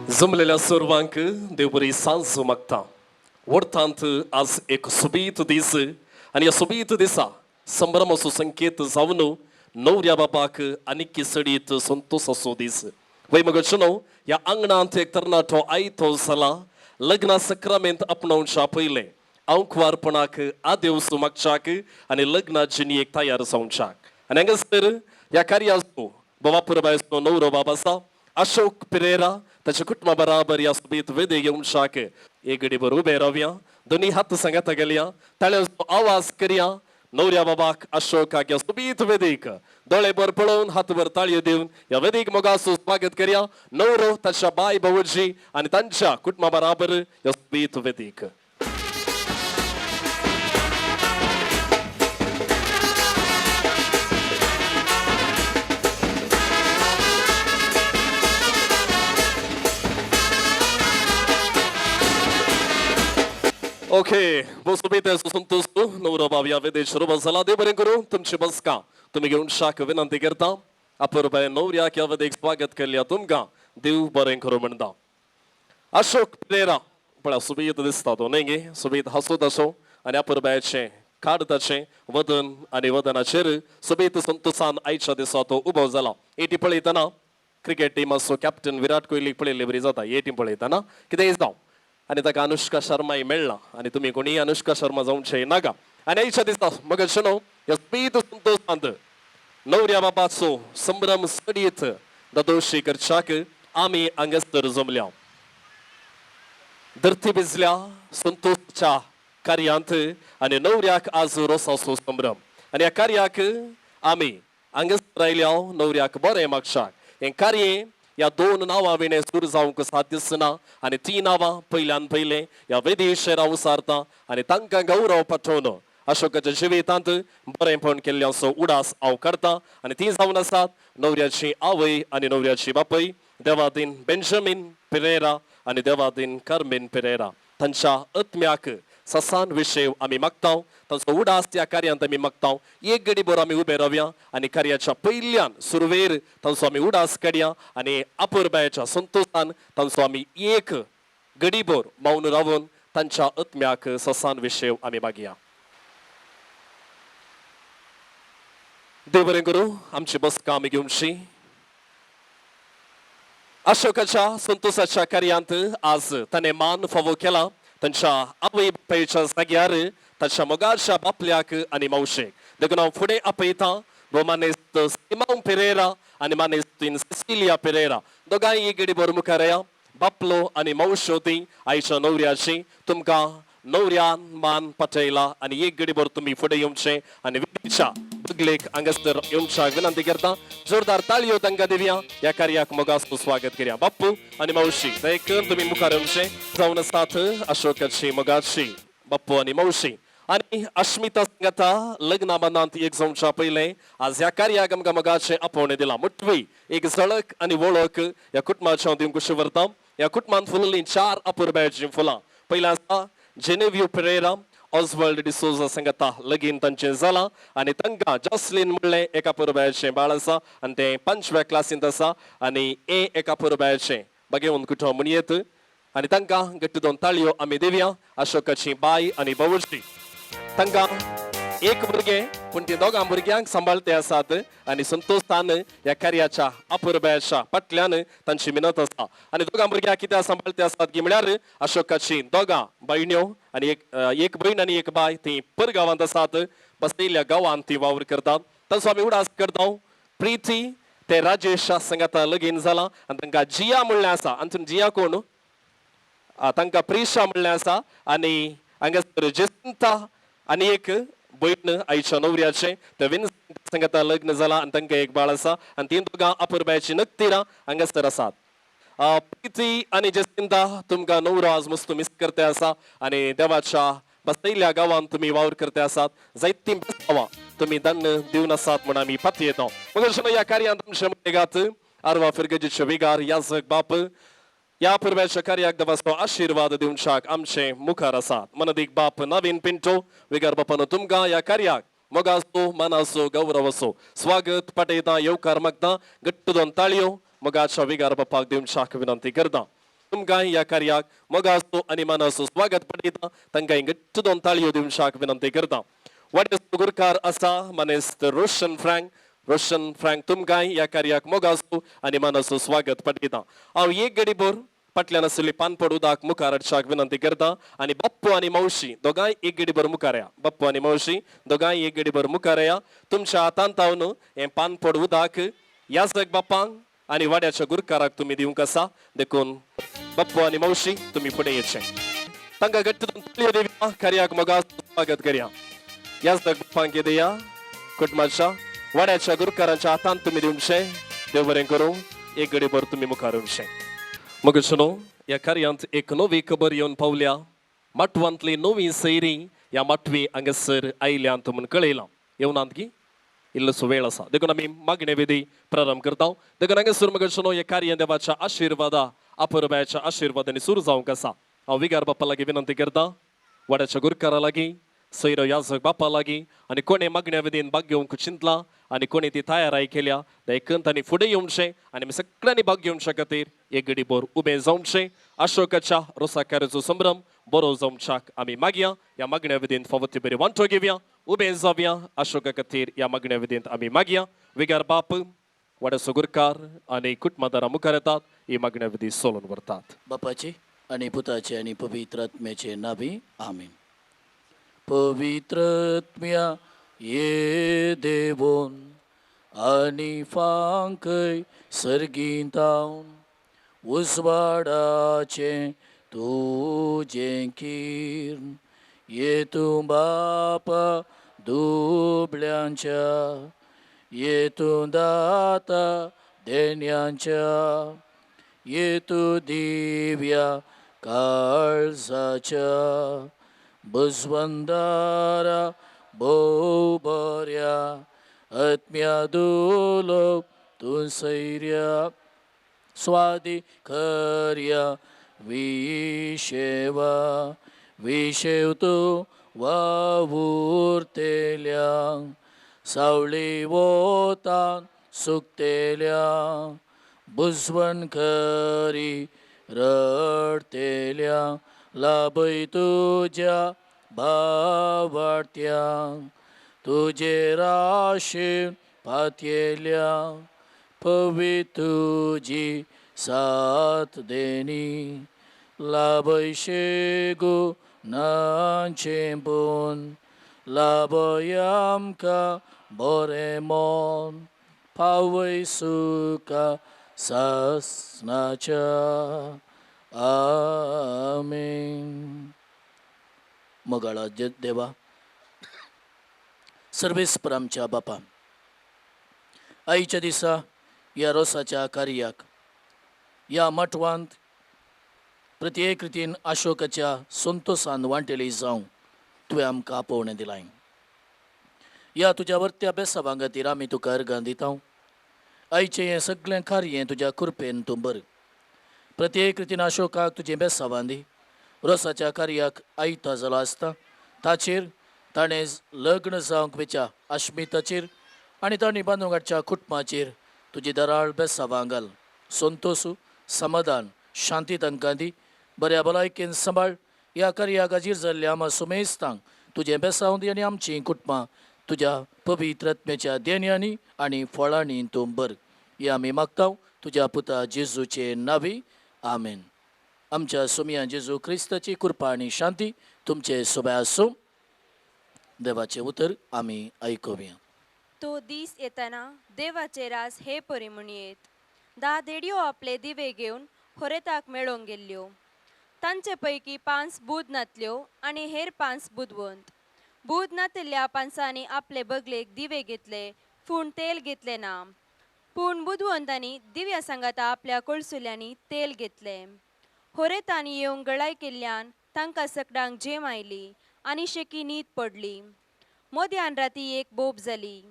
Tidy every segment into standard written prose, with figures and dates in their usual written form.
जमलेल्या सर्वांक देवबरी सांज मागता वरतांत आज एक सुबीत दीस आणि या सुबीत दिसा संभ्रम असो संकेत जावन नवऱ्या बापाक आनी सडीत संतोष असो दीस वै मग चुनो या अंगणांत एक तरणाटो आयतो जाला लग्ना सक्रामेंत आपणावच्या पयले अंकवारपणाक आदेवस मागच्याक आणि लग्नाची एक तयार जावच्याक आणि हांगासर या कार्याचो बापूर बायसो नवरो बाबासा अशोक पेरेरा त्याच्या कुटुंबा बराबर या सुबीत वेदे घेऊन शाक एक गडीभर उभे रावया दोन्ही हात सांगता गेल्या ताळ्याचो आवाज करया नवऱ्या बाबाक अशोकाक या सुबीत वेदीक दोळे बर पळोवन हातभर ताळयो देऊन या वेदीक मोगासो स्वागत करया नवरो ताच्या बाय भाऊजी आणि तांच्या कुटुंबा बराबर या सुबीत वेदीक ओके बसोबीत संतोष नवरा बाब या वेदेश झाला दे बरें करू तुमची बसका तुम्ही घेऊन शाक विनंती करता अपुरबाय नवऱ्याक या वेदेक स्वागत केल्या तुमका देव बरें करू म्हणटा अशोक पेरेरा पळय सुबीत दिसता तो न्ही गे सुबीत हसत असो आणि अपुरबायचे काडताचे वदन आणि वदनाचेर सुबीत संतोषान आयच्या दिसा तो उबो जाला एटी पळयतना क्रिकेट टीम असो कॅप्टन विराट कोहली पळयले बरी जाता ए टीम पळयतना कितेंय जावं आणि ताका अनुष्का शर्माय मेळ्ळा आणि तुम्ही कोणी अनुष्का शर्मा जावचे नाका आणि आयच्या दिसा मग शनो या स्पीत संतोषांत नवऱ्या बापाचो संभ्रम सडीत ददोशी करच्याक आमी हांगासर जमल्या धरती भिजल्या संतोषच्या कार्यांत आणि नवऱ्याक आज रोसाचो संभ्रम आणि या कार्याक आमी हांगासर आयल्या नवऱ्याक बरें मागशाक हे कार्य या दोन नावां विणे सूर जावंक साध्य ना आणि ती नावां पयल्यान पयले या वेदेशेर उसारता आणि तांकां गौरव पाठोवन अशोकाच्या जिवितांत बरेंपण केल्ल्याचो उडास हांव करता आणि ती जावन आसात नवऱ्याची आवय आणि नवऱ्याची बापय देवादीन बेंजामिन पेरेरा आणि देवादीन कार्मेन पेरेरा तांच्या आत्म्याक ससान विषय आमी मागता तांचो उडास त्या कार्यांत आमी मागता एक घडी भर आमी उबे रावया आणि कार्याच्या पयल्यान सुरवेर तांचो आमी उडास काडया आणि अपुरबायच्या संतोषान तांचो आमी एक घडी भर मौन रावन तांच्या आत्म्याक ससान विषय आमी मागया देव बरें करूं आमची बसका आमी घेवची अशोकाच्या संतोषाच्या कार्यांत आज ताणें मान फावो केला तांच्या आवय बापायच्या जाग्यार ताच्या मोगाच्या बापल्याक आणि मावशेक देखून हांव फुडें आपयता वो मानेस्त सिमोन पेरेरा आणि मानेस्तीन सिसिलिया पेरेरा दोगांय एक घडी भर मुखार या बापलो आणि मावशो ती आयच्या नवऱ्याची तुमकां नवऱ्यान मान पटयला आणि एक घडी भर तुम्ही फुडें येवचें आणि विधीच्या बगलेक हांगासर येवच्याक विनंती करता जोरदार ताळयो तांकां दिवया या कार्याक मोगासो स्वागत करया बाप्पू आणि मावशी दयेकन तुम्ही मुखार येवचें जावन आसात अशोकाची मोगाची बाप्पू आणि मावशी आणि अश्मिता सांगता लग्ना बांदांत एक जावच्या पयले आज ह्या कार्याक आमकां मोगाचें आपोवणें दिलां मुठवी एक झळक आणि वळख या कुटुंबाच्या दिवंक कशी व्हरता या कुटुंबांत फुललीं 4 अपुरबायचीं फुलां पयलें आसा जेनेवियो पेरेरा ऑस्वाल्ड डिसोजा सांगता लगीन तांचें जाला आणि तांकां जॉसलिन म्हणलें एका पुरबायचें बाळ आसा आणि तें 5व्या क्लासींत आसा आणि एका पुरबायचें बागेवन कुठो म्हणयेत आणि तांकां गट्ट दोन ताळयो आमी दिवया अशोकाची बाय आणि भाऊजी तांकां एक भुरगें पूण ती दोगां भुरग्यांक सांबाळते आसात आणि संतोषान ह्या कार्याच्या अपुरबायच्या फाटल्यान तांची मिनत आसा आणि दोगां भुरग्यांक कित्याक सांबाळते आसात की म्हळ्यार अशोकाची दोगां भयण्यो आणि एक भयण आणि एक बाय ती परगांवांत आसात बसयल्ल्या गांवांत ती वावर करतात तांचो आमी उडास करता प्रिती ते राजेश सांगता लगीन जाला आणि तांकां जिया म्हणलें आसा आनी जिया कोण तांकां प्रिशा म्हणलें आसा आणि हांगासर जेसिंता आणि एक भयण आईच्या नवऱ्याचे ते विन्सेंट सांगता लग्न जाला आणि तांकां एक बाळ आसा आणि तीन दोगां अपुरबायची नक्तीरा हांगासर आसात प्रिती आणि जेसिंता तुमकां नवरो आज मस्त मिस करते आसा आणि देवाच्या बसयल्ल्या गांवांत तुम्ही वावर करते आसात जायतीं बेस्तावां तुम्ही दन्न दिवन आसात म्हण आमी पाती येता मग या कार्यांत आमचे मळेगात आरवा फिरगजीचे विगार याजक बाप या पुरब्याच्या कार्याक देवाचो आशीर्वाद दिवच्याक आमचे मुखार आसात मनदीक बाप नवीन पिंटो विगार बापानो तुमकां या कार्याक मोगासो मनासो गौरव असो स्वागत पटयता येवकार मागता गट्ट दोन ताळयो मोगाच्या विगार बापाक दिवच्याक विनंती करता तुमकां ह्या कार्याक मोगाचो आनी मानाचो स्वागत पडयता तांकां गट्ट दोन ताळयो दिवशाक विनंती करता. व्हडले गुरकार आसा मानेस्त रोशन फ्रँक तुमकां ह्या कार्याक मोगाचो आनी मानाचो स्वागत पडयता. हांव एक घडीभर फाटल्यान आशिल्ली पानपड उदक मुखार हाडच्याक विनंती करता आनी बाप्पू आनी मावशी दोगांय एक घडीभर मुखार या. बाप्पू आनी मावशी दोगांय एक घडीभर मुखार या. तुमच्या हातांत हांव हें पानपड उदक याजक बाप्पांक आनी वाड्याच्या गुरकाराक तुमी दिवंक आसा. देखून बाप्पू आनी मावशी तुमी फुडें येवचें. तांकां घट्ट दिवया. कार्याक मोगाचो स्वागत करया. याजक बाप्पांक दिया. कुटुंबाच्या वाड्याच्या गुरकारांच्या हातांत तुमी दिवचें. देव बरें करूं. एक घडीभर तुमी मुखार येवचें. मगशनो ह्या कार्यांत एक नवी खबर येवन पावल्या. माटवांतली नवी सैरी ह्या माटवी हांगासर आयल्यांत म्हूण कळयलां. येवनात की इल्लोसो वेळ आसा. देखून आमी मागणे विधी प्रारंभ करता. देखून हांगासर मगशनो हे कार्य देवाच्या आशिर्वादा अपरबायाच्या आशिर्वादांनी सुरू जावंक आसा. हांव विगार बाप्पा लागीं विनंती करता. वाड्याच्या गुरकारा लागीं सैरो याजक बाप्पा लागीं आनी कोणें मागण्या विधीन भाग घेवंक चिंतलां आनी कोणी ती तयाराय केल्या देखून तांणी फुडें येवचें आनी आमी सगळ्यांनी भाग घेवच्या खातीर एक घडीभर उबें जावचें. अशोकाच्या रोसाकाराचो संभ्रम बरो जावच्याक आमी मागया. ह्या मागण्या विधीन फावो ती बरी वांटो घेवया. उबें जावया. अशोका खातीर ह्या मागण्या विधीन आमी मागया. विगार बाप वाड्याचो गुरकार आनी कुटुंबादारां मुखार येतात. ही मागण्या विधी सोलून व्हरतात. बापाचे आनी पुताचे आनी पवित्र आत्म्याचे नावी आमीन. पवित्रत्म्या ये देवोन आनी फांकय सर्गीतावन उजवाडाचे तुजें किरण ये तूं बापा दुबळ्यांच्या ये तूं दाता देण्यांच्या ये तूं दिव्या काळजाच्या बुजवंदारा भोव बऱ्या आत्म्या दुलो तूं सैर्या स्वादी खर्या विशेवा विशेव तूं वावुरतेल्या सावळी वोतान सुकतेल्या बुजवण खरी रडतेल्या लाभय तुज्या भावार्थ्या तुजे राशीन पातयेल्या पवित्र तुजी साथ देनी लाभय शेगो नांचें बोन लाभय आमकां बरें मोन पावय सुका सासनाच्या आमीन. मोगाळा देवा सर्वेस्पर आमच्या बापा आईच्या दिसा ह्या रोसाच्या कार्याक ह्या मठवांत प्रत्येक रितीन अशोकाच्या संतोषान वांटेली जावं तुवें आमकां आपोवणें दिलाय. ह्या तुज्या वर्त्या बेसावा खातीर आमी तुका अर्गां दिता. आयचें हें सगळें कार्य तुज्या कृपेन तूं बर. प्रत्येक रितीन अशोकाक तुजें बेसावां दी. रोसाच्या कार्याक आयता जालो आसता ताचेर ताणें लग्न जावंक वेच्या अश्मिताचेर आनी तांणी बांदूंक हाडच्या कुटुंबाचेर तुजी दराळ बेसावां घाल. संतोषू समाधान शांती तांकां दी. बऱ्या भलायकेन सांबाळ. ह्या कार्याक हाजीर जाल्ल्या आमा सुमेस्तांक तुजें बेसांव दी आनी आमचीं कुटुंबां तुज्या पवित्र आत्म्याच्या देण्यांनी आनी फळांनी तूं बर. हें आमी मागता तुज्या पुता जेजूचे नांवी आमेन. आमच्या सुमया जेजू क्रिस्ताची कृपा आनी शांती तुमचे सोबे आसूं. देवाचें उतर आमी आयकुया. तो दीस येताना देवाचे रास हे परी म्हूण येत. 10 देडयो आपले दिवे घेवन होरेताक मेळोवंक गेल्ल्यो. तांचे पैकी 5 बूद नातल्यो आनी हेर 5 बुदवंत. बूद नातिल्ल्या 5 आपले बगलेक दिवे घेतले पूण तेल घेतले ना. पूण बुदवंतांनी दिव्या सांगाता आपल्या कळसुल्यांनी तेल घेतले. होरेतांनी येवंक गळाय केल्ल्यान तांकां सगळ्यांक जेम आयली आनी शेकी न्हीद पडली. मोद्यान राती एक बोब जाली.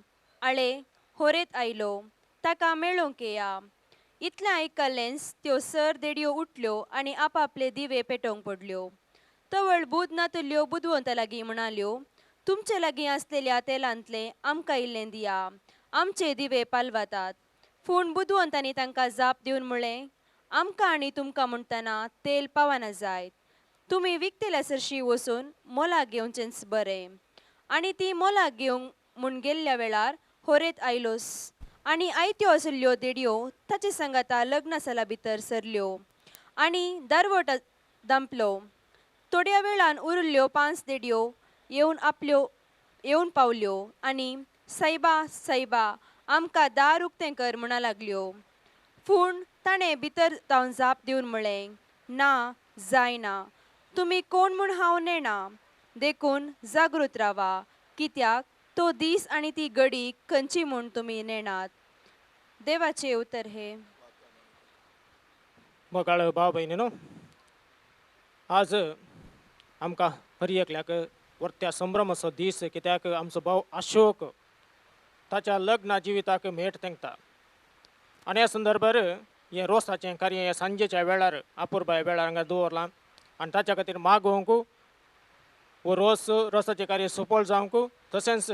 आळे होरेत आयलो ताका मेळोवंक येया. इतलें आयकल्लेंच त्यो सर देडयो उठल्यो आनी आपआपले दिवे पेटोवंक पडल्यो. तवळ बूद नातल्यो बुदवंता लागीं म्हणाल्यो, तुमचे लागीं आसलेल्या तेलांतलें आमकां इल्लें दिया. आमचे दिवे पालवातात. पूण बुदवंतांनी तांकां जाप दिवन म्हळें, आमकां आनी तुमकां म्हणटना तेल पावना जायत. तुमी विकतेल्या सरशी वचून मोलाक घेवचेंच बरें. आनी ती मोलाक घेवंक म्हूण गेल्ल्या वेळार होरेत आयलोस आनी आयत्यो आशिल्ल्यो देडयो ताचे सांगाता लग्नासला भितर सरल्यो आनी दारवट दंपलो. थोड्या वेळान उरिल्ल्यो 5 देडयो येवन पावल्यो आनी सायबा सायबा आमकां दार उक्तें कर म्हणा लागल्यो. पूण ताणें भितर जावन जाप दिवन म्हळें, ना, जायना. तुमी कोण म्हूण हांव नेणा. देखून जागृत रावा, कित्याक तो दीस आनी ती घडी खंयची म्हूण तुमी नेणात. देवाचे उतर हे. मोगाळ भाव भयणीनो, आज आमकां हर एकल्याक वर्त्या संभ्रमाचो दीस, कित्याक आमचो भाव अशोक ताच्या लग्ना जिविताक मेट तेंगता. आनी ह्या संदर्भार हें रोसाचें कार्य हें सांजेच्या वेळार अपुरबाय वेळार हांगा दवरलां आनी ताच्या खातीर मागोवंक वो रोसाचें कार्य सफळ जावंक, तशेंच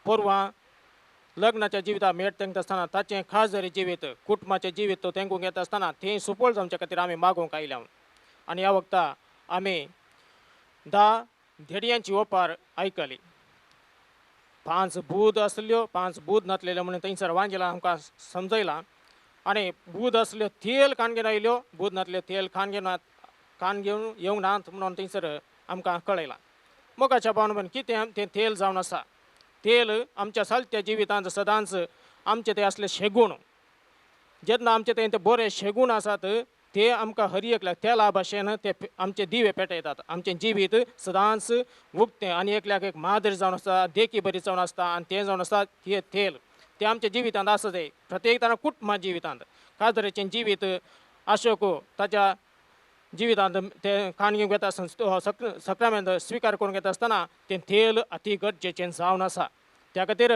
पोरवां लग्नाच्या जिविता मेट तेंगता आसतना ताचें खास जरी जिवीत कुटुंबाचें जिवीत तो तेंकूंक येता आसतना तें सफळ जावचे खातीर आमी मागोवंक आयल्या. आनी ह्या वक्ता आमी 10 धेडयांची ओपार आयकली. 5 बूद आसल्यो, 5 बूद नासलेल्यो म्हणून थंयसर वांजेला आमकां समजयलां. आनी बूद आसल्यो तेल कान घेवन आयल्यो, बूद नासल्यो तेल कान घेवन येवंक नात म्हणून थंयसर आमकां कळयलां. मोगाच्या भावन कितें तें तेल जावन आसा. तेल आमच्या सालत्या जिवितांत सदांच आमचे ते असले शेगूण, जेन्ना आमचे ते बरे शेगूण आसात ते आमकां हर एकल्याक तेला भाशेन ते आमचे दिवे पेटयतात. आमचें जिवीत सदांच उक्तें आनी एकल्याक एक मादर जावन आसता, देखी बरी जावन आसता आनी तें जावन आसता हे तेल. ते आमच्या जिवितांत आसा जाय, प्रत्येक जाणा कुटुंबा जिवितांत. काजरेचें जिवीत अशोक ताच्या जिवितांत ते कान घेवंक येता सक्रामेंत स्विकार करूंक येता आसतना तें तेल अति गरजेचें जावन आसा. त्या खातीर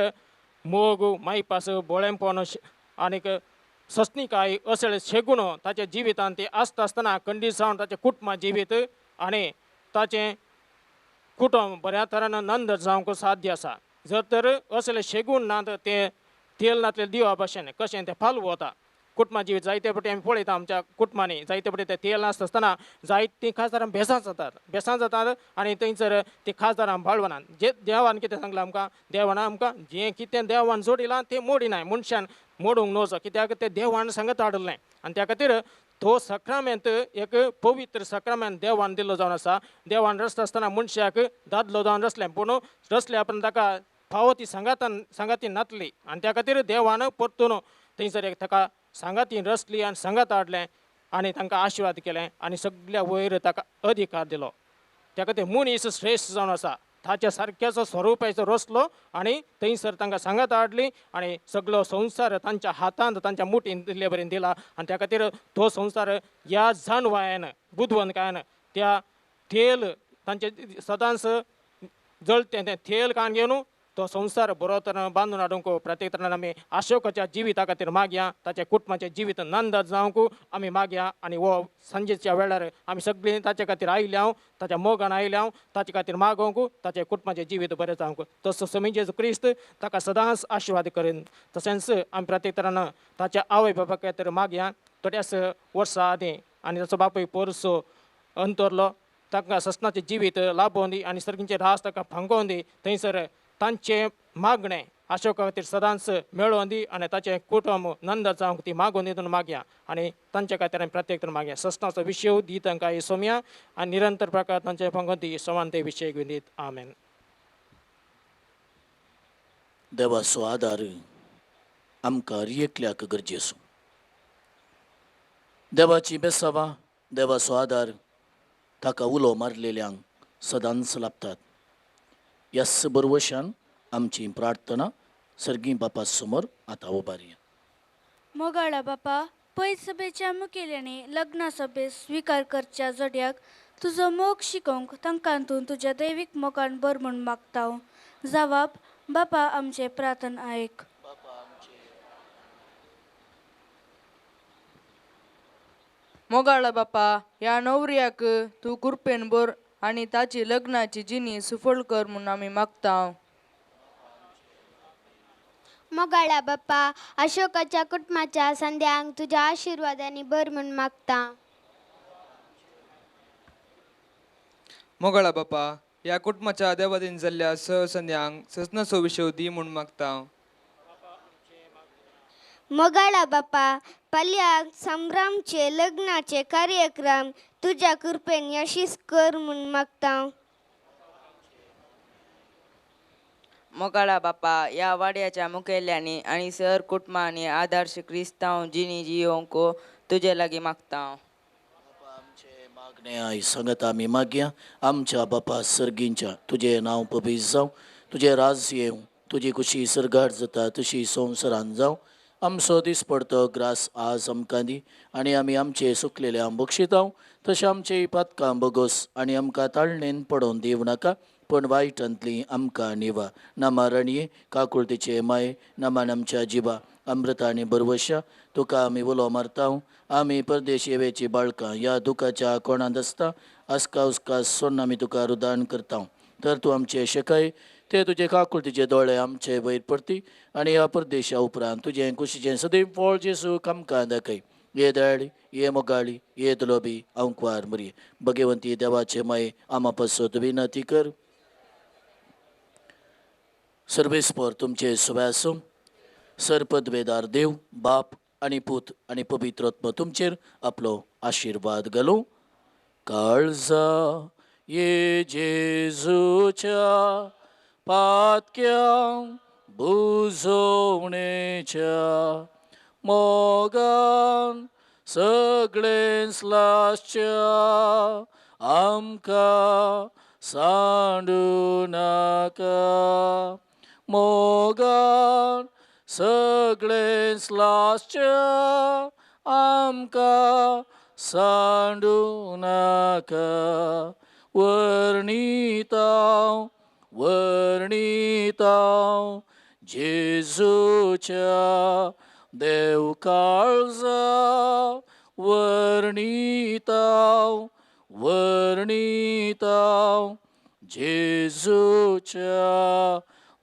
मोग, मायपास, बोळेंपण आनीक सस्निकाय असले शेगूण ताच्या जिवितांत ते आसता आसतना खंडीत जावन ताचें कुटुंबा जिवीत आनी ताचें कुटुंब बऱ्या तरेन नंद जावंक साध्य आसा. जर तर असले शेगूण नात, ते तेल नासलेले दिवा भाशेन कशें तें फालू वता. कुटुंबा जिवीत जायते फावटी आमी पळयता आमच्या कुटुंबांनी जायते फावटी तें तेल नासता आसतना जायतीं खासदारां बेसां जातात आनी थंयसर ती खासदारां बाळवनात. जे देवान कितें सांगलां आमकां, देवान आमकां जें कितें देवान जोडिलां तें मोडिनाय, मनशान मोडूंक नवचो, कित्याक तें देवान सांगत हाडलें. आनी त्या खातीर तो सक्रामेंत एक पवित्र सक्रामेंत देवान दिल्लो जावन आसा. देवान रचता आसतना मनशाक दादलो जावन रचलें, पूण रचल्या उपरांत ताका फावो ती सांगाती नातली आनी त्या खातीर देवान परतून थंयसर एक ताका सांगाती रचली आनी सांगात हाडलें आनी तांकां आशिर्वाद केलें आनी सगळ्या वयर ताका अधिकार दिलो. त्या खातीर मनीस श्रेश्ठ जावन आसा, ताच्या सारक्याचो स्वरुपाचो रचलो आनी थंयसर तांकां सांगात हाडली आनी सगळो संवसार तांच्या हातांत तांच्या मुठींत दिल्ले बरें दिला. आनी त्या खातीर तो संवसार ह्या जाणवायेन बुदवंतकायेन त्या तेल तांचे सदांच जळटें तें तेल कान घेवन तो संवसार बरो तरेन बांदून हाडूंक प्रत्येक तरेन आमी अशोकाच्या जिविता खातीर मागया. ताच्या कुटुंबाचें जिवीत नंद जावंक आमी मागया. आनी हो सांजेच्या वेळार आमी सगळीं ताचे खातीर आयल्या, ताच्या मोगान आयल्या, ताचे खातीर मागोवंक ताचें कुटुंबाचें जिवीत बरें जावंक. तसो स्वामी जेजू क्रिस्त ताका सदांच आशिर्वाद करीन. तशेंच आमी प्रत्येक तरेन ताच्या आवय बापा खातीर मागया. थोड्याच वर्सां आदीं आनी ताचो बापूय पोरसो अंतरलो, ताका ससनाचें जिवीत लाभोवन दी आनी सर्गींचें रास ताका फांकोवन दी. थंयसर तांचें मागणें अशोका खातीर सदांच मेळोवन दी आनी ताचें कुटुंब नंद जावंक ती मागोवन दितून मागया. आनी तांचे खातीर आमी प्रत्येक तरेन मागया. ससनाचो विशय दी तांकां हे सोम्या आनी निरंतर प्रकार तांचे फांकोवन दी सवान विशय घेवन दीत. आमेन. देवाचो आदार आमकां हर एकल्याक गरजेचो. देवाची बेसावां, देवाचो आदार ताका उलो मारलेल्यांक सदांच लाभतात. ह्याच बरवशान आमची प्रार्थना सर्गी बापा समोर आतां उबारया. मोगाळा बापा, पै सभेच्या मुखेल्याने लग्ना सभेस स्वीकार करच्या जोड्याक तुजो मोग शिकोवंक तांकां तूं तुज्या दैवीक मोगान बर म्हूण मागता. जबाब, बापा आमचे प्रार्थना आयक. मोगाळा बापा, ह्या नवऱ्याक तूं कृपेन बर आनी ताची लग्नाची जिणी सुफळ कर म्हूण आमी मागता. मोगाळा बाप्पा अशोकाच्या कुटुंबाच्या संध्यांक तुझ्या आशीर्वादाने भर म्हणून मागता. मोगळा बाप्पा या कुटुंबाच्या देवाधीन जाल्ल्या सहसंध्यांक सजनाचो विशव दी म्हूण मागता. मोगाळा बाप्पा पल्याक संभ्रमचे लग्नाचे कार्यक्रम तुझ्या कृपेन यशीस कर म्हणून मागता. मोगाळा बाप्पा या वाड्याच्या मुखेल्यांनी आणि सर कुटुंबांनी आदर्श क्रिस्तांव जिनी जियोंको तुझे लागी मागता. आमचे मागणे आई सांगत आम्ही मागया. आमच्या बापा सर्गींच्या तुझे नाव पबीत जावं, तुझे राज्य येवं, तुझी कुशी सरगाट जाता तशी संवसारान जावं. आमचो दीस पडतो ग्रास आज आमकां दी आनी आमी आमचे सुकलेल्या बक्षितांव तशें आमचे पातकां बगोस आनी आमकां ताळणेन पडोवन दिवं नाका पण वायटांतली आमकां निवा. नामा रणये काकुळतीचे माये नामान आमच्या जिबा अमृता आनी बरवशा तुका आमी उलो मारताव. आमी परदेश येवेची बाळकां या दुखाच्या कोणांत आसता आस्का उस्का सोडून आमी तुका रुदान करता. तर तूं आमचे शेकाय ते तुजे काकुळतीचे दोळे आमचे वयर पडटी आनी ह्या परदेशा उपरांत तुजें कुशीचें सदैव फळ जेसू आमकां दाखय. ये दयाळी ये मोगाळी ये दुलोबी अंकवार मरी भगवंती देवाचे माये आमा पसत विनंती कर. सर्वेस्पर तुमचे सुवासो सरपदवेदार देव बाप आनी पूत आनी पवित्रत्म तुमचेर आपलो आशिर्वाद घालो. काळजा ये जेजूच्या पातक्या बुजवणेच्या मोगान सगळे स्लासच्या आमकां सांडू नाका. मोगान सगळे स्लासच्या आमकां सांडू नाका. वर्णितांव वर्णितांव जेजूच्या देव काळजा वर्णितांव वर्णितांव जेजूच्या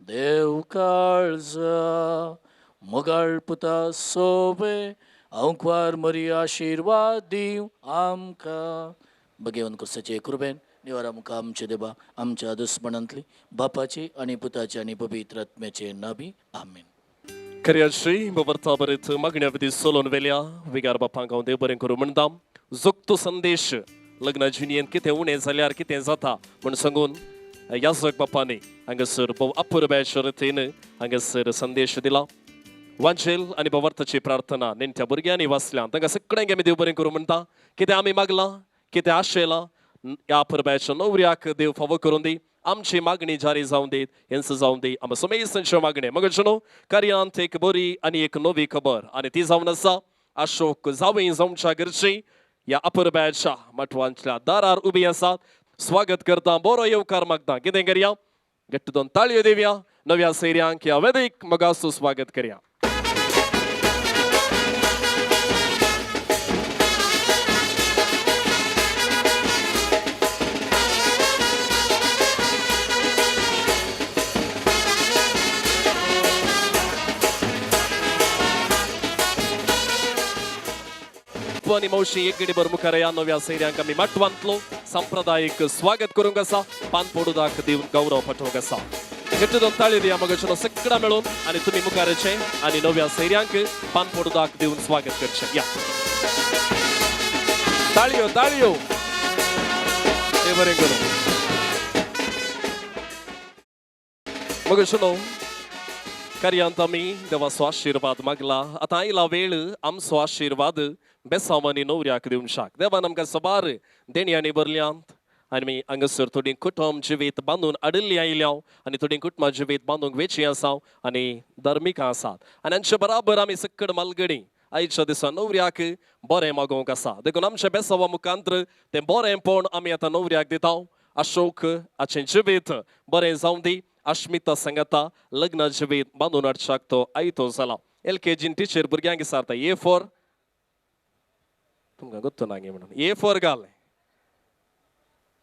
देव काळजा. मोगाळ पुता सोबे अंकवार मरी आशिर्वाद दिव आमकां. भगवंत कुर्साचे कृपेन निवार आमकां आमचे देवा आमच्या दुस्मनांतली बापाची आनी पुताची आनी पवित्र आत्म्याचे नाबी आमेन. खऱ्या श्री बरता बरेत मागण्या विधी सोलोन वेल्या विगार बापांक हांव देव बरें करूं म्हणटा. जोगतो संदेश लग्ना जिणयेन कितें उणें जाल्यार कितें जाता म्हण सांगून याजक बापांनी हांगासर भोव अपुरब्याच्या रितीन हांगासर संदेश दिला. वांचेल आनी भवार्थाची प्रार्थना नेणट्या भुरग्यांनी वाचल्या तांकां सगळ्यांक आमी देव बरें करूं म्हणटा. कितें आमी मागलां कितें आशेलां या अपुरब्याच्या नवऱ्याक देव फावो करून दी. आमची मागणी जारी जावं देत यांचं जावं दी. आमी समेस्तंच्यो मागणे मग जनो कार्यांत एक बरी आनी एक नवी खबर आनी ती जावन आसा अशोक जावई जावच्या घरची या अपुरब्याच्या मठवांतल्या दारार उबी आसात. स्वागत करता बरो येवकार मागता. कितें करया गट्ट दोन ताळयो दिवया. नव्या सैर्यांक या वेदीक मोगासो स्वागत करया. आणि मावशी एक गडी बर मुखार या नव्या सैर्यांक आमी मठवांतलो सांप्रदायिक स्वागत करूंक आसा. पान पडूदाक दिवन गौरव पटोवंक आसा. गट्ट दोन ताळयो दिया मगचनो सगळा मेळून आनी तुमी मुखारचे आनी नव्या सैर्यांक पान पडूदाक दिवन स्वागत करचे. या ताळयो ताळयो हे बरें करूं. मगचनो कार्यांत आमी देवाचो आशिर्वाद मागला. आतां आयला वेळ आमचो आशिर्वाद बेसांवानी नवऱ्याक दिवन शाक. देवान आमकां सबार देणयांनी भरल्यांत आनी हांगासर थोडी कुटुंब जिवीत बांदून आडिल्ली आयल्याव आनी थोडी कुटुंबां जिवीत बांदूंक वेची आसा आनी धार्मिकां आसात आनी हांचे बराबर आमी सकड मालगडी आयच्या दिसा नवऱ्याक बरें मागोवंक आसा. देखून आमच्या बेसांवा मुखांत्र तें बरेंपण आमी आतां नवऱ्याक दिता. अशोक हाचें जिवीत बरें जावं दी. अश्मिता सांगता लग्न जिवीत बांदून हाडच्याक तो आयतो जाला. LKG टिचर भुरग्यांक विचारता ए फॉर तुमकां गोत्तो ना गे म्हणून ए फॉर घाल.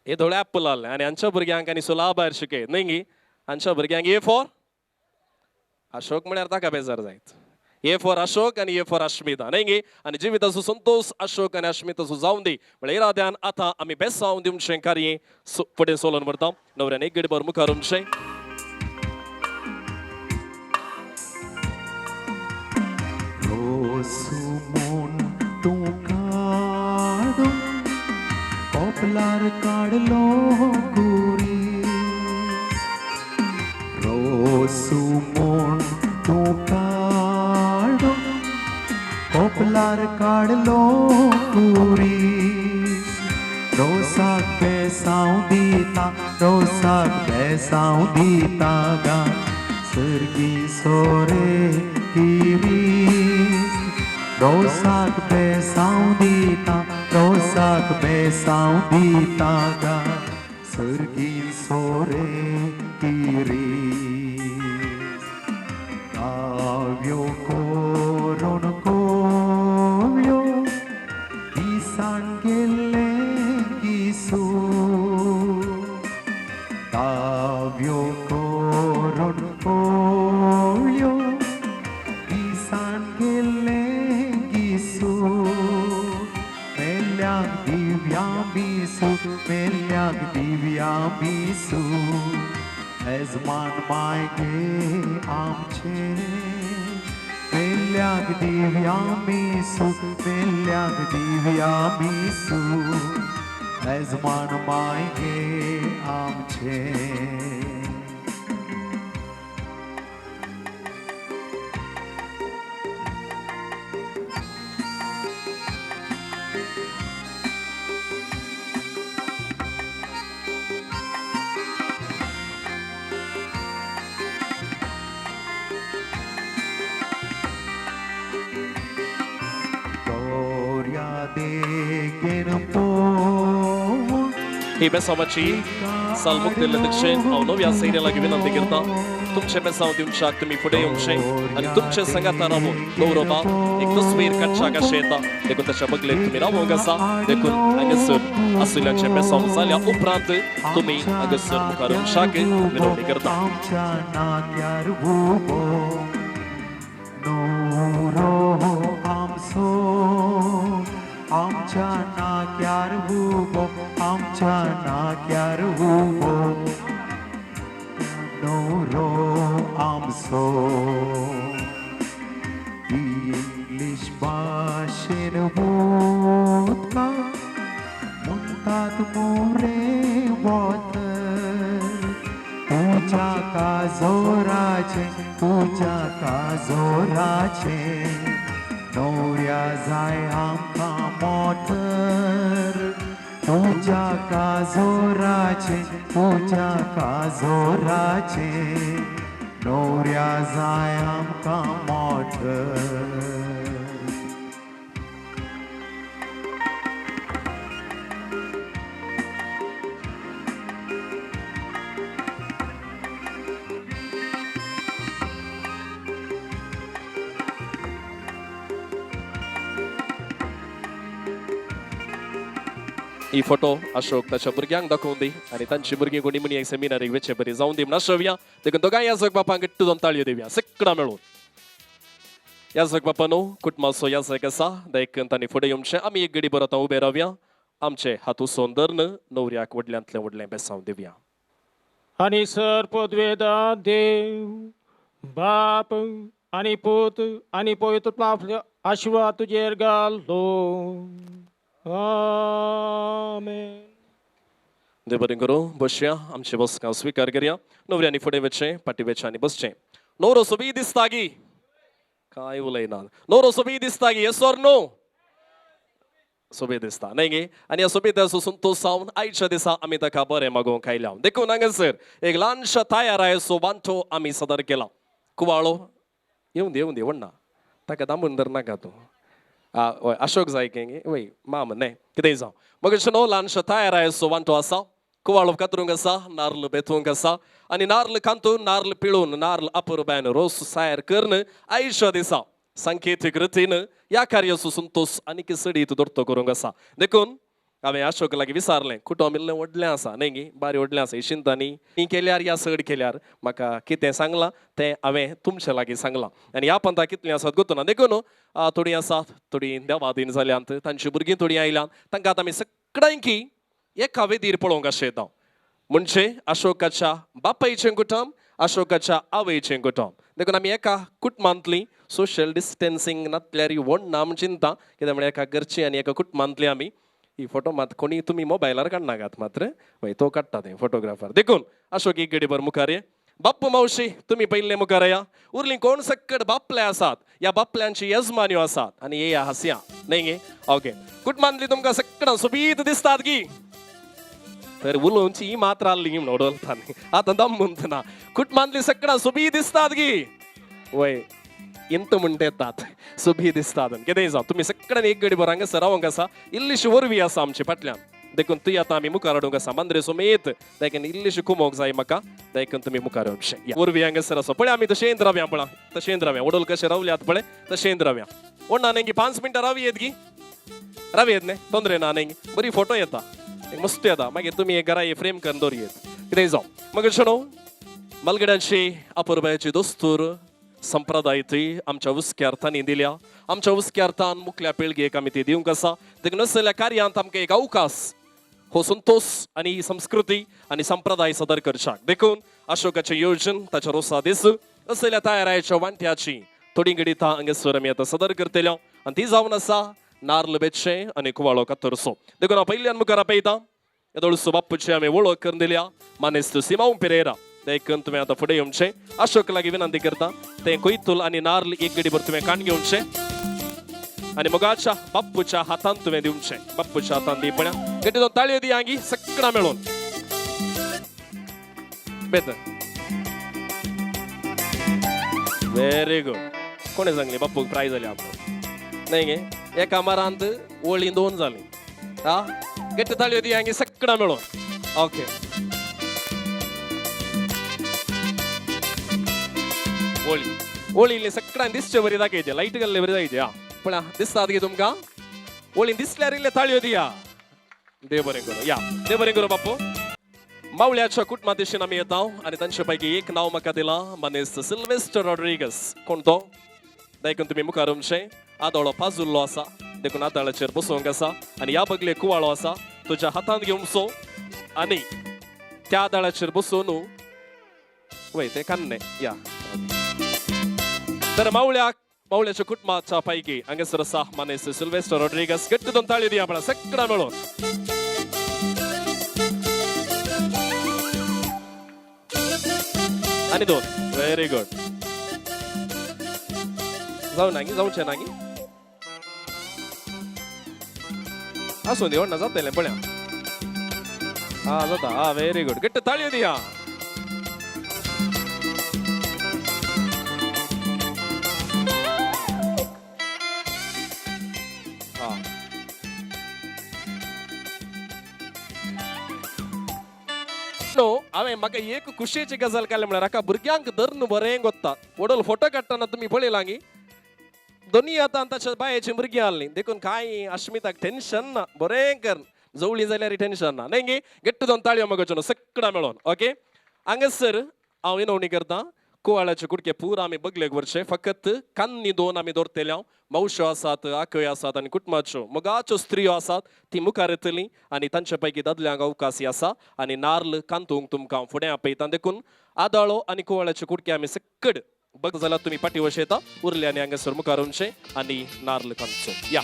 हे धोळे एप्पल आहले आनी हांच्या भुरग्यांक आनी सुलाभायर शिकयत न्ही गी. हांच्या भुरग्यांक ए फॉर अशोक म्हळ्यार ताका बेजार जायत ए फॉर अशोक आणि ए फॉर अश्मिता नाही गे आणि जिविताचो संतोष अशोक आणि अश्मिताचो जावन दी म्हळ्यार इराद्यान आतां आमी बेसांव दिवचें कार्य फुडें सोलोन व्हरता नवऱ्यान एक गडीभर मुखार उरचें रोसुमोन तूं काडून कोपलार काडलो गुरी रोसुमोन तूं काडून कोपलार काडलो गुरी रोसाक बेसांव दिता गा सर्गी सोरे किरीस रोसाक बेसांव दिता गा सर्गीन सोरे किरीस काव्यो कोरोन कोव्यो दिसान गेल्ले गिसू काव्यो कोरोन कोव्यो दिसान गेल्ले गिसू मेल्याक दिव्या बिसू एजमान मायगे आमचे मेल्याक दिव्या बिसू एजमान मायगे आमचे ही बेसांवाची सालमुख दिल्ले दक्षिण हांव नव्या सैर्या लागीं विनंती करता तुमचे बेसांव दिवच्याक तुमी फुडें येवचें आनी तुमचे संगाता रावून गौरवपाक एक तस्वीर काडच्याक अशें येता देखून ताच्या बगलेक तुमी रावूंक आसा देखून हांगासर आसुल्यांचे बेसांव जाल्या उपरांत तुमी हांगासर मुखार येवच्याक विनंती करता आमच्या नाक्यार हुबो नवरो आमचो इंग्लीश भाशेन बोधका म्हणटात मोरे वत तुझ्या काजोराचे नवऱ्या जाय आमकां मोटर तुझ्या काजोराचे नवऱ्या जाय आमकां मोटर ही फोटो अशोक ताच्या भुरग्यांक दाखोवन दी आनी तांची भुरगीं कोणी म्हणी एक सेमिनारीक वेचे बरी जावन दी म्हण आशोवया देखून दोगांय याजक बापांक गट्टू जावन ताळयो दिवया सगळां मेळून याजक बापा न्हू कुटुंबाचो याजक आसा देखून तांणी फुडें येवचें आमी एक घडी बरो आतां उबे रावया आमचे हातूंतसून धਰਨ नवऱ्याक व्हडल्यांतलें व्हडलें बेसांव दिवया आणि सर पदवेदा देव बाप आणि पूत आणि पवित्र आशिर्वाद तुजेर घालो आमेन. देव बरें करूं बसया आमचे बसका स्विकार करया नवऱ्यांनी फुडें वचचें पाटी वेचांनी बसचें नवरो सोबी दिसता गी काय उलयना नवरो सोबी दिसता गी येस ऑर नो सोबे दिसता न्हय गे आनी ह्या सोबेताचो संतोश जावन आयच्या दिसा आमी ताका बरें मागोवंक आयल्या देखून हांगासर एक ल्हानशा तायारायचो बांठो आमी सदर केला कुवाळो येवन दी व्हडना ताका दामून धर नाका तूं हय अशोक जाय गे वय माम न्हय कितेंय जावं मग न्हू ल्हानशा तायारायचो बांठो आसा कुवाळो कातरूंक आसा नारळ बेतूंक आसा आनी नारळ कांतून नारळ पिळून नारळ अपुरबायन रोस सायर करून आयच्या दिसा सांकेतीक रितीन ह्या कार्याचो संतोष आनी सडीत दोरतो करूंक आसा देखून हांवें अशोक लागीं विचारलें कुटुंब इल्लें व्हडलें आसा न्ही गी बारी व्हडलें आसा इशिंतांनी ती केल्यार या सड केल्यार म्हाका कितें सांगलां तें हांवें तुमचे लागीं सांगलां आनी ह्या पंथा कितलीं आसात गुतूना देखून थोडीं आसात थोडीं देवादीन जाल्यांत तांचीं भुरगीं थोडीं आयल्यांत तांकां आतां आमी सगळ्यांकी एका वेदीर पळोवंक अशें येता म्हणजे अशोकाच्या बापायचें कुटुंब अशोकाच्या आवयचें कुटुंब देखून आमी एका कुटुंबांतलीं सोशल डिस्टन्सिंग नातल्यार व्हड ना म्हण चिंता कित्याक म्हळ्यार एका घरची आनी एका कुटुंबांतली आमी ही फोटो मात कोणी तुम्ही मोबायलार काडनाकात मात्र वय तो काडटा ते फोटोग्राफर देखून अशोक एक गडीभर मुखार ये बाप्पू मावशी तुम्ही पयले मुखार या उरलीं कोण सक्कड बापले आसात या बापल्यांची यजमान्यो आसात आनी ये हांसया न्ही गे ओके कुटुंबांतली तुमकां सक्कडां सोबीत दिसतात गी तर उलोवची ही मात्र आल्ली म्हणून उडोलतानी आतां दम म्हणटना कुटुंबांतली सक्कडां सोबीत दिसतात गी वय इंत म्हणटा येतात सोबी दिसतात कितेंय जावं तुमी सगळ्यांनी एक गडी बरो हांगासर रावंक आसा इल्लीशी वरवीं आसा आमचे फाटल्यान देखून तुय आतां आमी मुखार हाडूंक आसा मांद्रे समेत देखून इल्लीशी कुमोवंक जाय म्हाका देखून तुमी मुखार येवंकशे वरवीं हांगासर आसा पळय आमी तशेंच रावया पळय तशेंच रावया वडोल कशें रावल्यात पळय तशेंच रावया ना न्ही 5 मिनटां रावयेत गी रावयेत न्ही तोंदरे ना न्ही बरी फोटो येता मस्त येता मागीर तुमी एक घरा फ्रेम करून दवरयेत कितेंय जावं मग शोनो मलगड्यांची अपुरबायची दोस्तूर संप्रदायती आमच्या उस्क्यार्थांनी दिल्या आमच्या उस्क्यार्थान मुखल्या पिळगेक आमी ती दिवंक आसा देखून असल्या कार्यांत आमकां एक अवकाश हो संतोष आनी ही संस्कृती आनी संप्रदाय सदर करच्याक देखून अशोकाचें येवजण ताच्या रोसा दीस असल्या तयारायेच्या वांट्याची थोडी गडितां हांगासर आमी आतां सदर करतल्यो आनी ती जावन आसा नार्ल बेतशें आनी कुवाळो कातरसो देखून हांव पयल्यान मुखार आपयतां येदोळसो बापूची आमी वळख करून दिल्या मानेस्त सिमांव पेरेरा देखून तुवें आतां फुडें येवचें अशोक लागीं विनंती करता तें कोयतूल आनी नार्ल एक गडीभर तुवें काण घेवचें आनी मोगाच्या बापूच्या हातांत तुवें दिवचें बापूच्या हातांत दिपण्या गड्डी दोन ताळयो दी आंगी सगळां मेळून बेतर व्हेरी गुड कोणें सांगलें बापूक प्रायज जाली आमकां न्ही गे एका मारांत वळी 2 जालीं हा गट्टी ताळयो दी आंगी सगळां मेळून ओके ओळी ओळीले सगळ्यांक दिसचे बरी दाखयचे लाईट घाल्ले बरी जायचे हा पण दिसतात गे तुमकां ओळी दिसल्यार इल्ले ताळयो दिया देव बरें करूं या देव बरें करूं बापू मावळ्याच्या कुटुंबा दिशेन आमी येता आनी तांचे पैकी एक नांव म्हाका दिलां मनीस सिल्वेस्टर रॉड्रिगस कोण तो देखून तुमी मुखार येवचें आदोळो पाजुल्लो आसा देखून आदाळाचेर बसोवंक आसा आनी ह्या बगले कुवाळो आसा तुज्या हातांत घेवचो आनी त्या आदाळाचेर बसून वय ते कान्ने या तर मावळ्याच्या कुटुंबाच्या पैकी हांगासर आसा मनीस सिल्वेस्टर रॉड्रिगस गट्टी दोन ताळयो दिया आपणा सगळां मेळून आनी 2 व्हेरी गुड जाऊ नागी जावचें नागी आसूं दी व्हडना जातलें पळया हा जाता हा व्हेरी गुड गट्टी ताळयो दिया हांवें म्हाका एक खुशेची गजाल केली म्हळ्यार हाका भुरग्यांक धरून बरें गोत्ता वडोल फोटो काडटना तुमी पळयलां गी दोनी आतां ताच्या बायेची भुरगीं आसलीं देखून कांय अश्मिताक टेन्शन ना बरें कर जवळी जाल्यार टेन्शन ना न्ही गे गट्टी दोन ताळयो मगो सगळां मेळोन ओके हांगासर हांव विनवणी करतां कुवाळ्याचे कुडके पुरो आमी बगलेक व्हरचे फकत कान्नी 2 आमी दवरतल्यो मावश्यो आसात आकय आसात आनी कुटुंबाच्यो मोगाच्यो स्त्रियो आसात ती मुखार येतलीं आनी तांचे पैकी दादल्यांक अवकाश आसा आनी नार्ल कांतूंक तुमकां फुडें आपयता देखून आदाळो आनी कुवाळ्याचे कुडके आमी सकड बघ जाल्यार तुमी पाटी वशयता उरले आनी हांगासर मुखार येवचें आनी नार्ल कांतचो या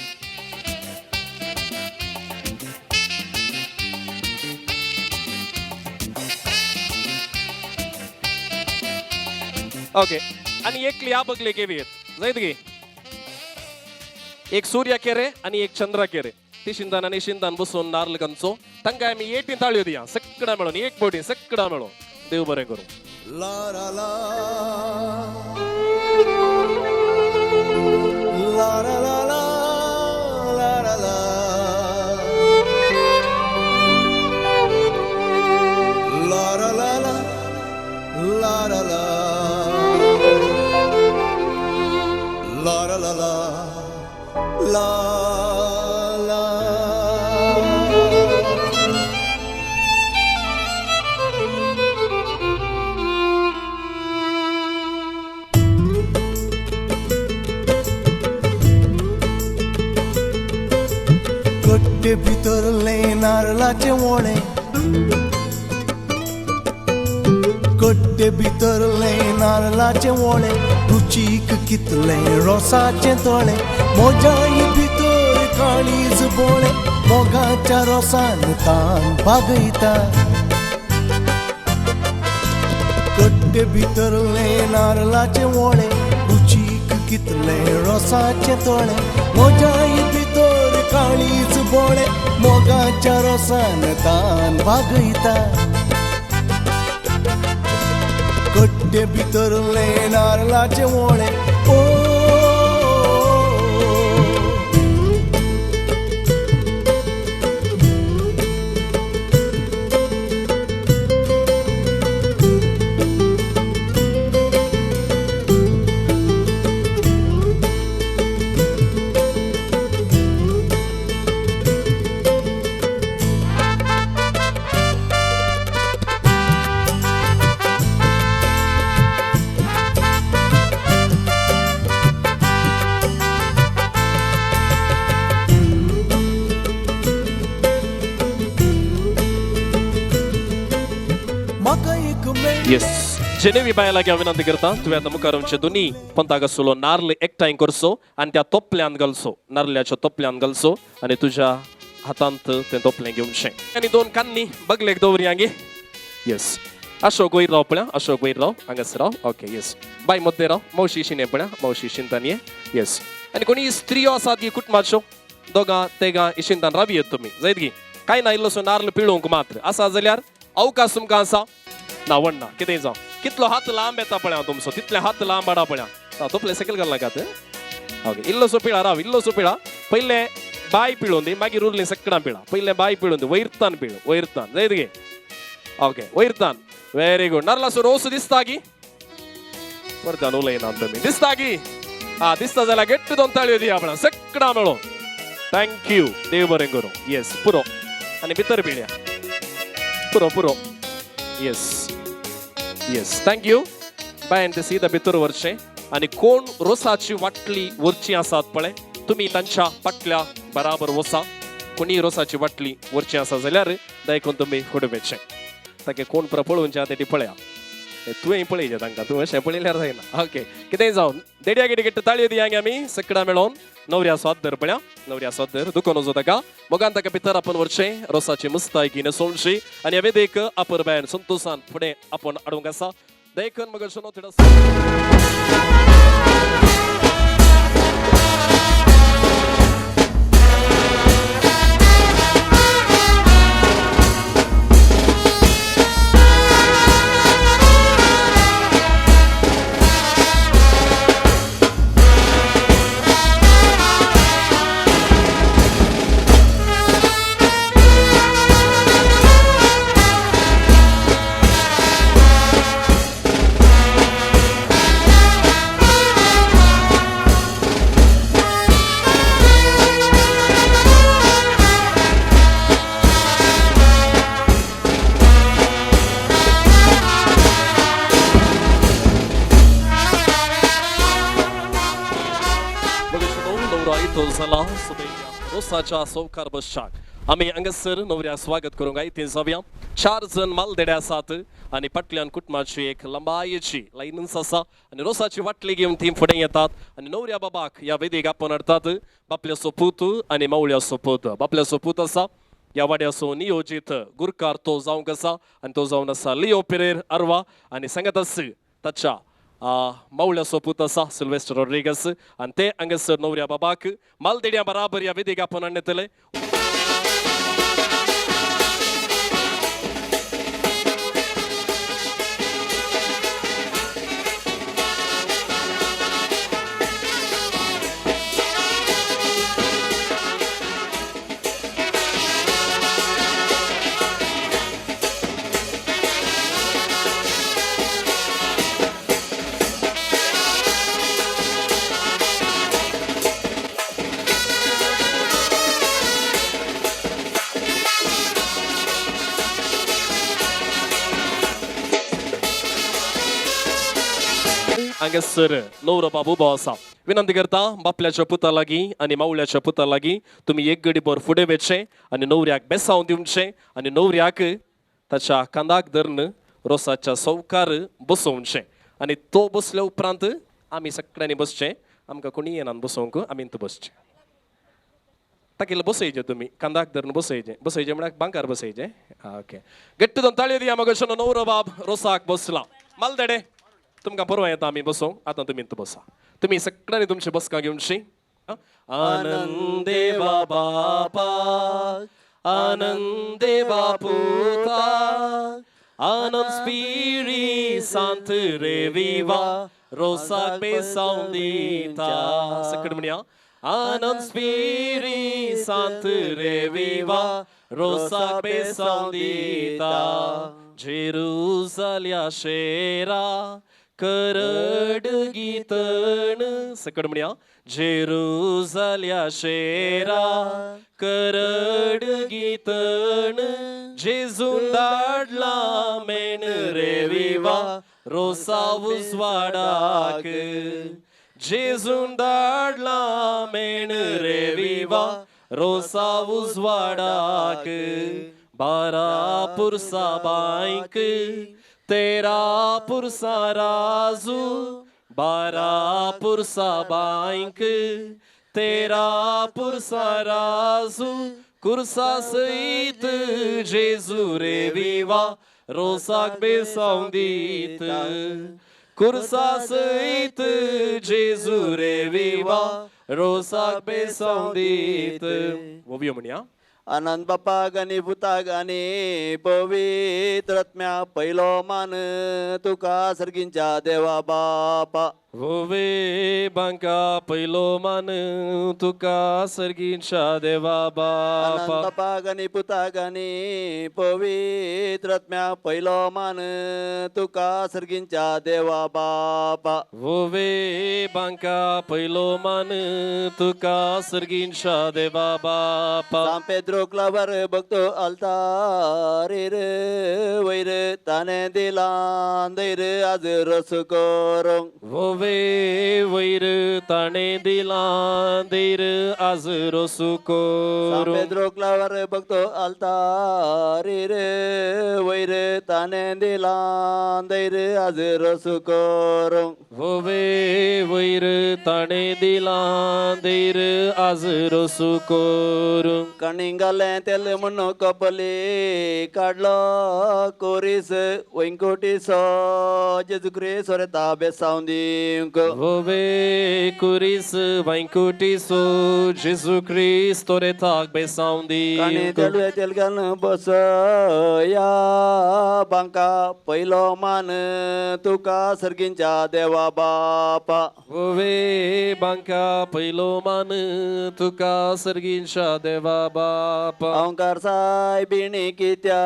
ओके आणि एक ह्या बगले केवी जायत गे एक सूर्य केरे आणि एक चंद्र केरे ती शिंदान आणि शिंदान बसून नार्ल कांचो तांकां आमी 18 ताळयो दिया सगळ्यां मेळून एक बोटी सगळ्यां मेळून देव बरें करूं ला ला ला ला ला ला ला ला ला ला ला ला ला ला La la la la la la कट्टे भितरले नारळाचे ओळे कट्टे भितरले नारळाचे ओळे रुचीक कितले रोसाचे तळे मोजाई भितर काळीज बोळे मोगाच्या रोसान तान बागयता कट्टे भितरले नारळाचे ओळे रुचीक कितले रोसाचे तळे मोजाई भितर काळीज बोळे मोगाच्या रोसान तान बागयता कट्टे भितरले नारळाचे ओळे ओ म्हाका एक मेळ येस जेनेवी बायलागे हांव विनंती करता तुवें आतां मुखार आमचे दोनी पंथाक आसलो नारळ एकठांय करचो आनी त्या तोपल्यान घालचो नारळाच्या तोपल्यान घालचो आनी तुज्या हातांत तें तोपलें घेवचें आनी दोन कान्नी बगलेक दवरया गे येस अशोक वयर राव पळया अशोक वयर राव हांगासर राव ओके येस बाय मध्य राव मावशी शिने पळया मावशी शिंतान ये येस आनी कोणी स्त्रियो आसात गी कुटुंबाच्यो दोगां तेगां इशिंतान रावयेत तुमी जायत गी कांय ना इल्लोसो नारळ पिळोवंक मात्र आसा जाल्यार अवकाश तुमकां आसा ना वण्णा कितेंय जावं कितलो हात लांब येता पळय तुमचो तितले हात लांब हाडा पळया तोपले सकयल घाल नाकात ओके इल्लोसो पिळा राव इल्लोसो पिळा पयले बाय पिळोवन दी मागीर उरलीं सकडां पिळा पयले बाय पिळोवन दी वयरतान पिळ वयरतान जायत गे ओके वयरतान व्हेरी गुड नारळाचो रोस दिसता गी वरच्यान उलयना तुमी दिसता गी हा दिसता जाल्यार गट्ट दोन ताळयो दिया आपणा सकडां मेळो थँक्यू देव बरें करूं येस पुरो आनी भितर पिळया पुरो पुरो येस येस थँक्यू बायन ते सीदा भितर व्हरचें आनी कोण रोसाची वाटली व्हरची आसात पळय तुमी तांच्या फाटल्या बराबर वसा कोणी रोसाची वाटली व्हरची आसा जाल्यार दायकून तुमी फुडें वचचें ताका कोण पळोवचे आहा तेटी पळया तुवें पळयचें तांकां तूं अशें पळयल्यार जायना ओके कितेंय जावन देड्या कितें किट्ट ताळयो दियांग आमी सकडां मेळोन नवऱ्या स्वाद धर पळया नवऱ्या स्वाद धर दुखोन वचो ताका मोगान ताका भितर आपण व्हरचें रोसाची मुस्तायकीन सोडची आनी ह्या वेदेक अपर बायन संतोशान फुडें आपण हाडूंक आसा देखून मग झाला रोसाच्या सौकार बसशाक आम्ही हांगासर नवऱ्या स्वागत करूंक इथे जावया 4 जण मालदेडे आसात आणि पटल्यान कुटुंबाची एक लंबायेची लायनच आसा आणि रोसाची वाटली घेवन ती फुडें येतात आणि नवऱ्या बाबाक ह्या वेदेक आपण हाडतात बापल्या सोपूत आणि मावळ्या सोपूत बापल्या सोपूत आसा या वाड्याचो नियोजित गुरकार तो जावंक आसा आणि तो जावन आसा लिओ पेरेर अरवा आणि सांगताच ताच्या मावळ्या सोपूत आसा सिल्वेस्टर रॉड्रिगस आणि ते हांगासर नवऱ्या बाबाक मालदेड्या बराबर या वेदेक आपण हाडटले हांगासर नवरो बाबू आसा विनंती करता बापल्याच्या पुता लागीं आनी मावळ्याच्या पुता लागीं तुमी एक गडीभर फुडें वचचें आनी न्हवऱ्याक बेसांव दिवचें आनी न्हवऱ्याक ताच्या कांदाक धरून रोसाच्या सौकार बसोवचें आनी तो बसल्या उपरांत आमी सगळ्यांनी बसचें आमकां कोणी येनान बसोवंक आमी बसचें ताका बसयचे तुमी कांदाक धरून बसयचे म्हळ्यार बांकार बसयचे ओके गट्ट दोन ताळयो दिया मग नवरो बाब रोसाक बसला मालदेडे तुमकां परवा येता आमी बसोवंक आतां तुमी बसा तुमी सगळ्यांनी तुमची बसका घेवनशी आनंदे बापा आनंदे बापुता आनंद स्पिरी सांत रे विवा रोसाक बेसांव दिता सकड म्हणया आनंद स्पिरी सांत रे विवा रोसाक बेसांव दिता जेरुसाल्या शेरा करड गीतण सकड म्हणया जेरुसाल्या शेरा करड गीतण जेजून धाडला मेण रे विवा रोसा उजवाडाक जेजून धाडला मेण रे विवा रोसा उजवाडाक बारा पुरसा बायक तेरा पुरसा राजू बारा पुरसा बायक तेरा पुरसा राजू कुर्सा सहित जेजू रे विवा रोसाक बेसांव दीत कुर्सा सहित जेजू रे विवा रोसाक बेसांव दीत ओवियो म्हणया आनंद बापा गाणी भुता गाणी पवित्रात्म्या पहिलो मान तुका सर्गींच्या देवा बापा होवे बांका पहिलो मान तुका सर्गींच्या देवा आनंद बापा बापा गाणी भुता गाणी पवित्रात्म्या पहिलो मान तुका सर्गींच्या देवा बापा होवे बांका पहिलो मान तुका सर्गींच्या देवा बापा San Pedro clavar bhakto altarir वैर ताने दिलांदैर आज रस करंग होवे वैर ताणे दिला देर आज रोसू San कोरू Pedro clavar bhakto altarir वैर ताने दिलांदैर आज रस करंग होवे वैर ताणे दिला देर आज रोसू कोरू कणिंगाले तेल म्हणून कपले काढलो कोरीस वैंकुटीस जेजू क्रिस्त रे ताबे सावंदीक होवे कुरीस वैंकुटीसो जेजू क्रिस्तो रे ताक बेसावंदी काणी तेलुए तेल घालून बस या बांका पहिलो मान तुका सर्गींच्या देवा बापा होवे बांका पहिलो मान तुका सर्गींच्या देवा बापा ओंकार सायबिणी कित्या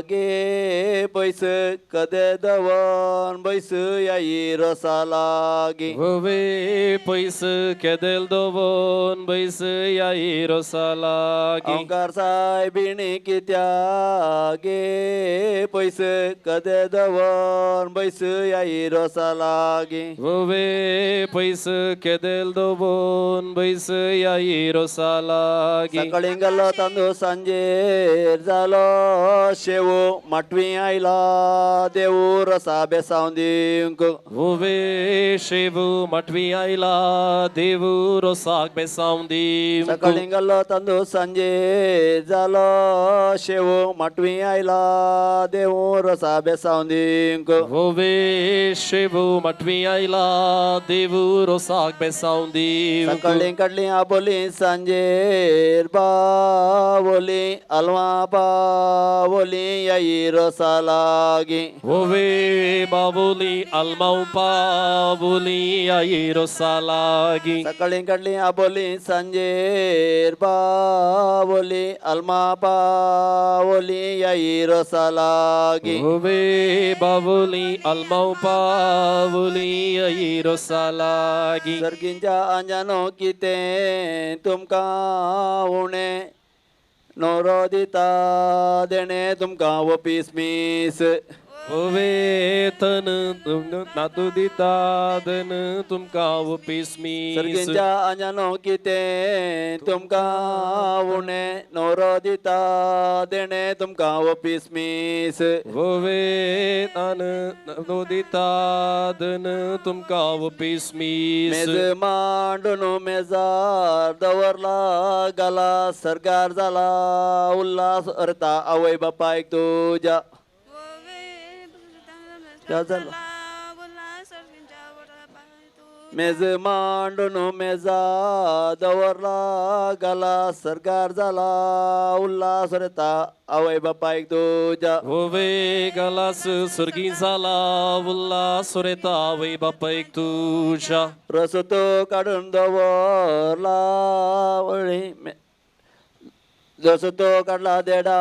गे पैस कदे दवन बैस याई रसा लागी होवे पैस केदेल दोवन बैस याई रोसा लागी ओंकार सायबिणी कित्या गे पैस कदे दवन बैस याई रसा लागी होवे पैस केदेल दोवन बैस याई रोसा लागी सकाळी गेलो तांदूळ सांजेर जालो शेवो माटवी आयला देऊ रसा बेसांव दिवंक होवे शेवू मटवी आयला देवू रोसाक बेसावंदी सकाळी गेलो तांदूळ सांजेर जालो शेवो माटवी आयला देऊ रसा बेसांव दिवंक होवे शेवू मटवी आयला देवू रोसाक बेसावंदी सकाळी काडली आबोली सांजेर बावोली अलवा बावोली याई रसा लागी होवे बाबुली अलमाऊ पाबुली आई रोसा लागी सकाळी काडली आबोली सांजेर बावोली अलमा बावोली याई रसा लागी होवे बाबुली अलमाऊ पाबुली आई रोसा लागी सर्गींच्या आंजानो किते तुमकां उणे नोरो दिता देणे तुमकां वपीस मीस वेतन नातू दिता दन तुमका पिस्मी सर्गींच्या अंजानो किते तुमका उणे नवरो दिता देणे तुमका पिस्मीस वेतन नातू दिता दन तुमका पिस्मीस मेज मांडून मेजार दवरला गाला सरकार झाला उल्हास अर्था आवय बापायक तुझ्या काय झालं मेज मांडून मेजा दवरला गाला सरकार झाला उल्हास अर्था आवय बापायक तुझ्या होवे गलास सर्गी झाला उल्हास रेता वै बापायक तुझ्या रस तो काढून दवरला वळी जसं तो काढला देडा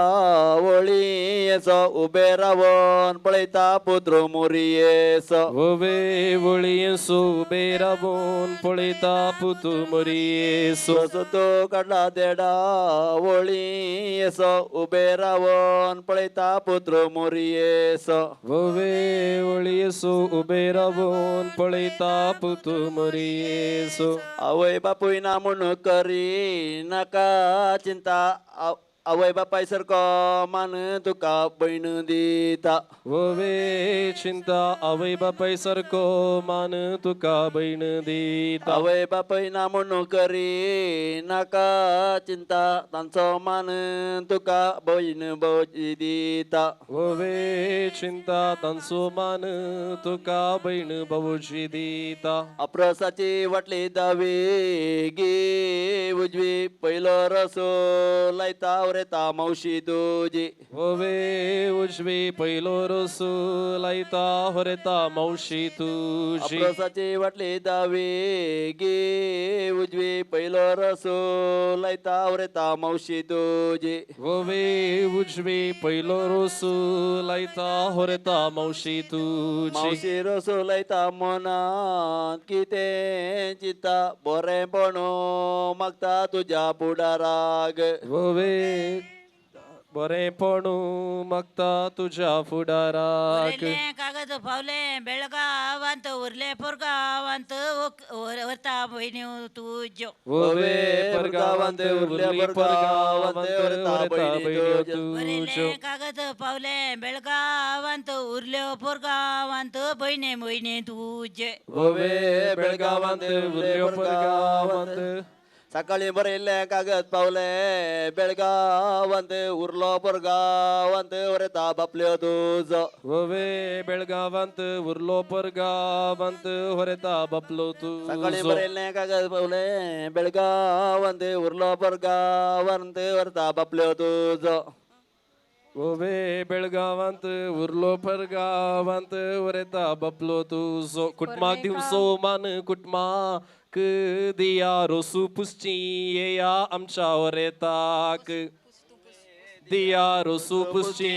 वळी येस उभे रावण पळयता पुत्र मोरी येस होवे वळी सो बेराबोन पळयता पुतू मरी सो जसं तो काढला देडा वळी येस उभे रावण पळयता पुत्र मोरी येस होवे वळी सो उभे राबोन पळयता पुतू मरी सो आवय बापूय ना म्हणून करी नाका चिंता आवय बापाय सारको मान तुका बहीण दिता होवे चिंता आवय बापाय सारको मान तुका बहीण दिता आवय बापाय ना म्हणून करी नाका चिंता तांचो मान तुका बहीण बोजी दिता होवे चिंता तांचो मान तुका बहीण बाबूजी दिता अप्रसाची वाटली दावी गी उजवी पयलो रसो लायता वरेता मावशी तुजी होवे उजवी पयलो रोसू लायता होरेता मावशी तुजी अप्रसाची वाटली दावी गी उजवी पयलो रसो लायता वरेता मावशी तुजी होवे उजवी पयलो रोसू लायता होरेता मावशी तुजी मावशी रसो लायता मनात कितें चिंता बरेंपणो मागता तुज्या पुडाराक होवे बरेपणू मागता तुझ्या फुडाराक कागद पावले बेळगावांत उरले पोरगावांत वरता बहिणी तुज्यो होवे परगावांत उरली परगावांत वरता बहिण्यो तुज्यो कागद पावले बेळगावांत उरल्यो पोरगावांत बहिणी बहिणी तुजे होवे बेळगावांत उरल्यो परगावांत सकाळी बरयल्ले कागद पावले बेळगावांत उरलो परगावांत वरता बापल्यो तुजो होवे बेळगावांत उरलो परगावांत होरेता बापलो तू सकाळी बरयल्ले कागद पावले बेळगावांत उरलो परगावांत वरता बापल्यो तुजो होवे बेळगावांत उरलो परगावांत वरेता बापलो तुजो कुटमाक दिवसो मान कुटमाक दिया रोसू पुसची येया आमच्या वरेताक दिया रोसू पुसची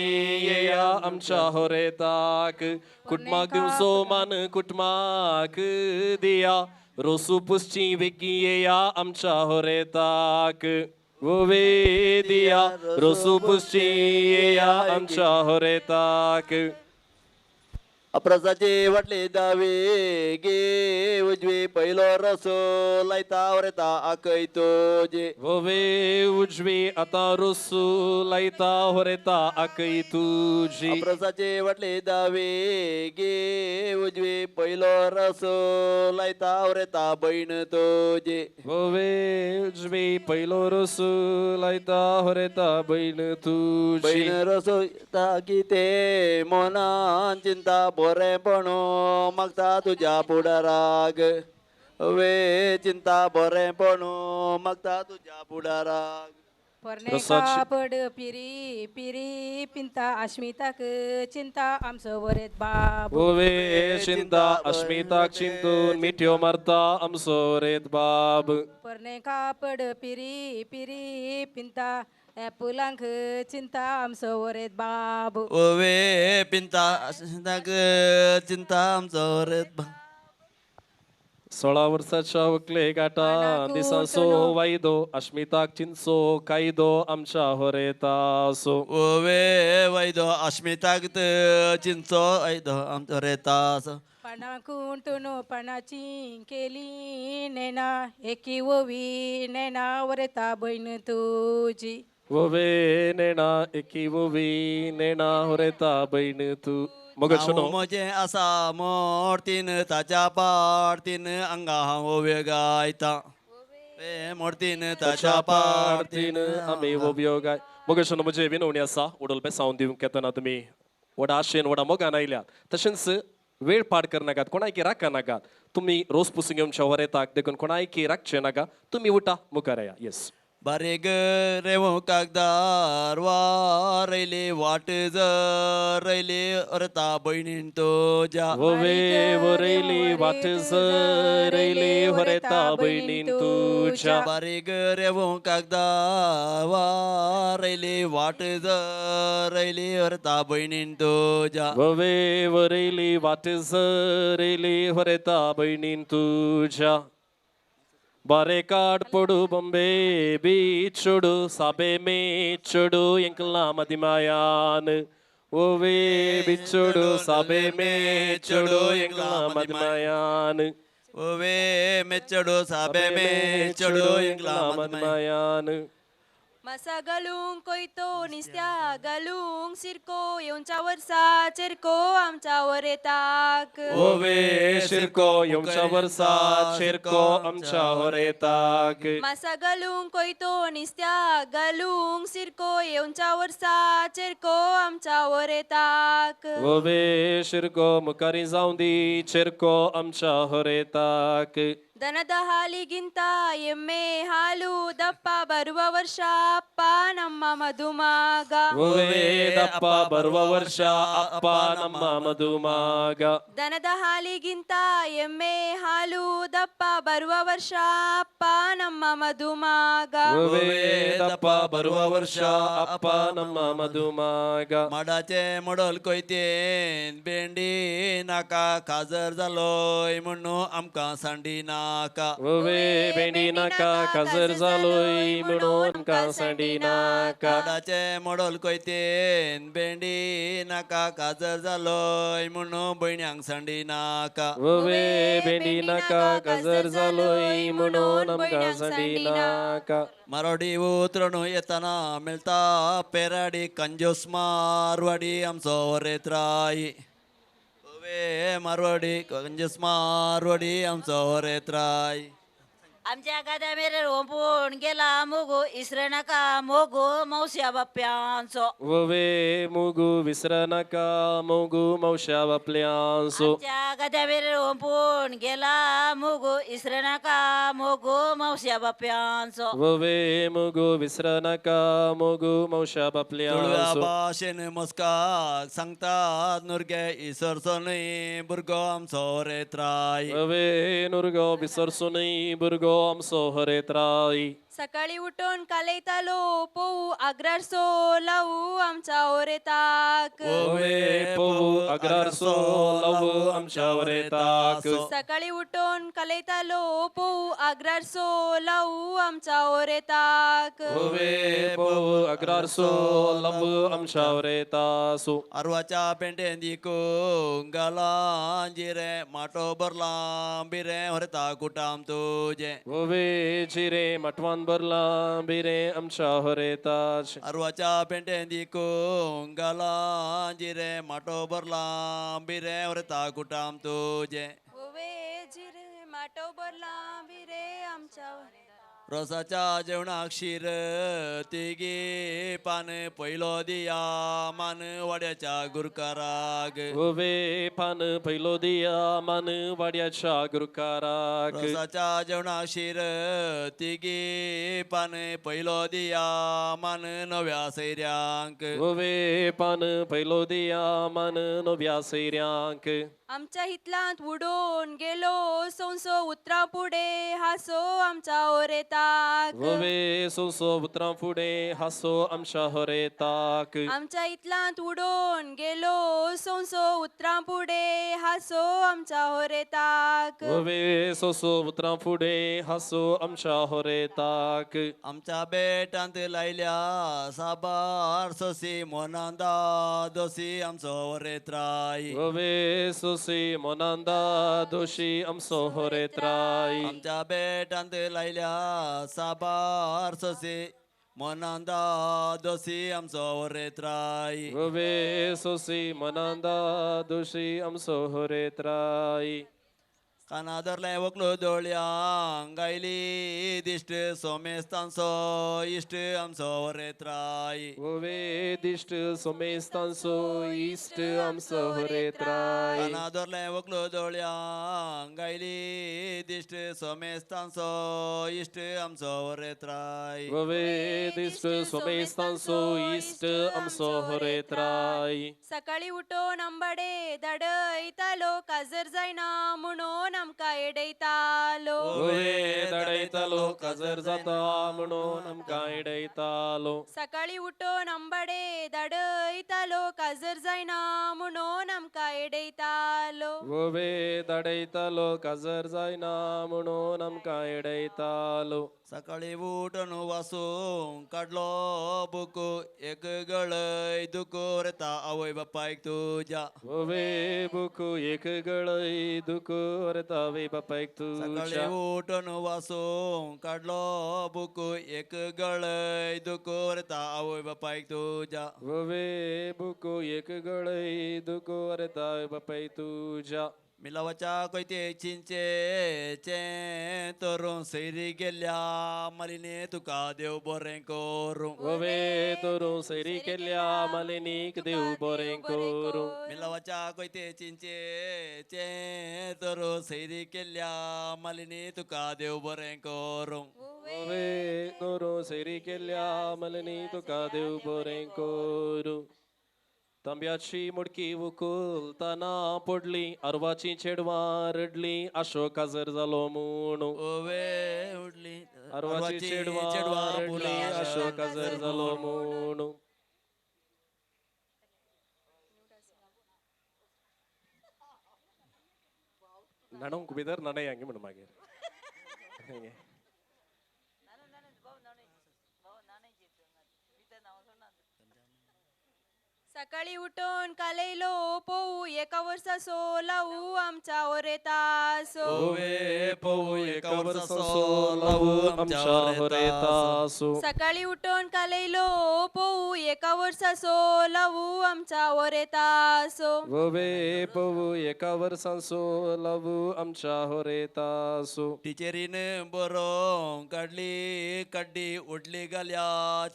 येया आमच्या होरेताक कुटमाक दिवसो मान कुटमाक दिया रोसू पुसची वेगी येया आमच्या होरेताक होवे दिया रोसू पुसची येया आमच्या होरेताक अप्रसाची वाटली दावी गे उजवी पयलो रसो लायता वरेता आकय तुजी होवे उजवी आता रोसू लायता होरेता आकई तुजी अप्रसाची वाटली दावी गे उजवी पयलो रसो लायता वरेता बहीण तुजी होवे उजवी पयलो रोसू लायता होरेता बहीण तुजी बहीण रसो किते मनान चिंता बरेपणो मागता तुज्या पुडाराक वे चिंता बरेपणो मागता तुज्या पुडाराक पड पिरी पिरी पिंता अस्मिताक चिंता आमचं वरेत बाब होवे चिंता अस्मिताक चिंतून मिठ्यो मारता आमचो रेत बाब परने कापड पिरी पिरी पिंता फुलांक चिंता आमचं वरेत बाब ओवे पिंता चिंता आमचो रेत 16 वर्साच्या वकले गाटा दिसासो वायदो अश्मिताक चिंचो कायदो आमच्या होरेतासो ओवे वैदो अस्मिताक चिंचो ऐदो आमचो रेतास पानाकून तुनो पानाची केली नेना एकी ओवी नेना वरता बहीण तुझी वोवे नेणा एकी वोवी नेणा होरेता बैन तू मग नाव म्हजे आसा मोर्तीन ताच्या पार्तीन अंगा हांव ओवे गायता मोर्तीन ताच्या पार्थीन पार्तीन आमी वोव्यो गाय मग म्हणजे विनवणी आसा उडोल बेसावन दिवंक येतना तुमी वडा आशेन वडा मोगान आयल्यात तशेंच वेळ पाड करनाकात कोणायकी राखा नाकात तुम्ही रोज पुसून घेवनच्या वरेताक देखून कोणायकी राखचे नाका तुम्ही उठा मुखार या येस बारे ग रेवो कागदार वारयले वाट जरयले अरता बहिणीन तुझ्या वोवे वरयली वाट रयली होरेता बैनीन तुझ्या बारे ग रेवो कागदार वारयले वाट जरयले अरता बहिणीन तुझ्या वोवे वरयली वाट रयली होरेता बैनीन तुझ्या बारे काड पडू बॉम्बे बीचोडू साबे मेचोडू ಎಂಕಲ್ನ ಮದಿಮಾಯಾನ್ ಓವೆ ಬಿಚ್ಚೋಡು ಸಾಬೆ ಮೇಚೋಡು ಎಂಕಲ್ನ ಮದಿಮಾಯಾನ್ ओवे मेचडो साबे मेचडो इंगला मदिमायान मासा घालूंक कोयतो निस्त्या घालूंक सिरको येवच्या वर्सा चेरको आमच्या वरेताक ओवे शिरको येवच्या वर्सा शिरको आमच्या होरेताक मासा घालूंक कोयतो निस्त्या घालूंक सिरको येवच्या वर्सा चेरको आमच्या वरेताक ओवे शिरको मुखारी जावं दी चिरको आमच्या होरेताक ದನದ ಹಾಲಿಗಿಂತ ಎಮ್ಮೆ ಹಾಲು ದಪ್ಪ ಬರುವ ವರ್ಷ ಅಪ್ಪ ನಮ್ಮ ಮಧುಮಾಗ ಓವೆ ದಪ್ಪ ಬರುವ ವರ್ಷ ಅಪ್ಪ ನಮ್ಮ ಮಧುಮಾಗ ದನದ ಹಾಲಿಗಿಂತ ಎಮ್ಮೆ ಹಾಲು ದಪ್ಪ ಬರುವ ವರ್ಷ ಅಪ್ಪ ನಮ್ಮ ಮಧುಮಾಗ ಓವೆ ದಪ್ಪ ಬರುವ ವರ್ಷ ಅಪ್ಪ ನಮ್ಮ ಮಧುಮಾಗ माडाचे मोडल कोयतेन भेंडी नाका काजर जालोय म्हणू आमकां सांडी नाका ओवे भेंडी नाका काजर जालोय म्हणून आमकां सांडी नाका माडाचे मोडल कोयतेन भेंडी नाका काजर जालोय म्हणू भयण्यांक सांडी नाका ओवे भेंडी नाका काजर जालोय म्हणून आमकां सांडी नाका मारोडी उतरण येताना मिळता पेराडी कंजोस मारवाडी आमचो रेत्राई ओवे मारवाडी कंजोस मारवाडी आमचो रेत्राई आमच्या गाद्या मेरे रोंपून गेला मोगो इसर नाका मोगो मौस्या बाप्यांचो ओवे मुगू विसर नाका मोगू मौशा बापल्यांसो आमच्या गाद्या मेरे रोंपून गेला मोगो इसर नाका मोगो मौस्या बाप्यांचो ओवे मुगू विसर नाका मोगू मौशा तुळव्या बापल्यांसो भाशेन मस्काक सांगतात नुरगे इसरचो न्हय भुरगो आमचो रेत्राई ओवे नुरगो विसरसो न्हय भुरगो आमचो हरेत्राई सकाळी उठून कालयतालो पोऊ आग्रारसो लावू आमच्या ओरेताक ओवे पोऊ अग्रारसो लावू आमच्या वरेताक सकाळी उठून कालयतालो पोऊ आग्रारसो लावू आमच्या ओरेताक ओवे पोऊ अग्रारसो लावू आमच्या वरेतासो अरवाच्या पेंटेन दिको गाला जिरे माटो बरला बिरे हरता कुटाम तुजे ओवे जिरे मटवान बरला बिरे आमच्या हरेताच अरवाच्या पेंटेन दिको गाला जिरे माटो बरला बिरे हरता कुटाम तुजे ओवे जिरे माटो बरला बिरे आमच्या रोसाच्या जेवणाक शीर तिगी पान पयलो दिया मान वाड्याच्या गुरकाराक ओवे पान पयलो दिया मान वाड्याच्या गुरकाराक रोसाच्या जेवणाक शीर तिगी पान पयलो दिया मान नव्या सैऱ्यांक ओवे पान पयलो दिया मान नव्या सैऱ्यांक आमच्या हितलांत उडोवन गेलो संसो उतरा पुढे हासो आमच्या ओरेता होरेताक ववे सोसो उतरां फुडें हासो आमच्या होरेताक आमच्या इतलांत उडोवन गेलो सोंसो उतरां पुढे हासो आमच्या होरेताक ववे सोसो उतरां फुडें हासो आमच्या होरेताक आमच्या बेटांत लायल्या साबार सोसी मोनांदा दोसी आमचो वरेत्राय ववे सोसी मोनांदा दोशी आमचो होरेत्राय आमच्या बेटांत लायल्या साबार सोसी मोनांदा दोसी आमचो वरेत्राय ववे सोसी मोनांदा दोशी आमचो होरेत्राय कानादरले वकलो दोळ्यांक गायली दिश्ट सोमेस्तांचो इश्ट आमचो वरेत्राय ववे दिश्ट सोमेस्तांचो इश्ट आमचो होरेत्राय कानादरले वकलो दोळ्यांक गायली दिश्ट सोमेस्तांचो इश्ट आमचो वरेत्राय ववे दिश्ट सोमेस्तांचो इश्ट आमचो होरेत्राय सकाळी उठोन आंबाडे दडयतालो काजर जायना म्हणून आमकां एडयतालो ववे दडयतालो काजर जाता म्हणून आमकां एडयतालो सकाळी उठोन आंबाडे दडयतालो काजर जायना म्हणून आमकां एडयतालो ववे दडयतालो काजर जायना म्हणून आमकां एडयतालो सकाळी उठून वासूंक काडलो बुक एक गळय दुको वरता आवय बापायक तुज्या ववे बुकू एक गळय दुकू वरतावे बापायक सकाळी तुझ्या उठून वासूंक काडलो बुक एक गळय दुको वरता आवय बापायक तुज्या ववे बुकू एक गळय दुकू वरतावे बापायक तुझ्या मिलावाच्या कोयते चिंचेचे तरुण सैरी गेल्या मालिने तुका देव बरें करूं ववे तोरू सैरी केल्या मालिनीक देव बरें करूं मिलावाच्या कोयते चिंचेचे तरुण सैरी केल्या मालिनी तुका देव बरें करूं ववे तोरू सैरी केल्या मालिनी तुका देव बरें करूं तांब्याची मुडकी उखलताना पडली अरवाची चेडवां रडली आशो काजर जालो म्हणून ओवे उडली अरवाची चेडवां रडली आशो काजर जालो म्हणून नणोंक भितर नणयांगे म्हण मागीर सकाळी उठोन कालयलो पोऊ एका वर्साचो लावू आमच्या ओरेतासो ओवे पोऊ एका वर्साचो लावू आमच्या होरेतासो सकाळी उठोन कालयलो पोऊ एका वर्साचो लावू आमच्या ओरेतासो ववे पवू एका वर्सांचो लावू आमच्या होरेतासो टिचेरीन बरोंक काडली कड्डी उडली घाल्या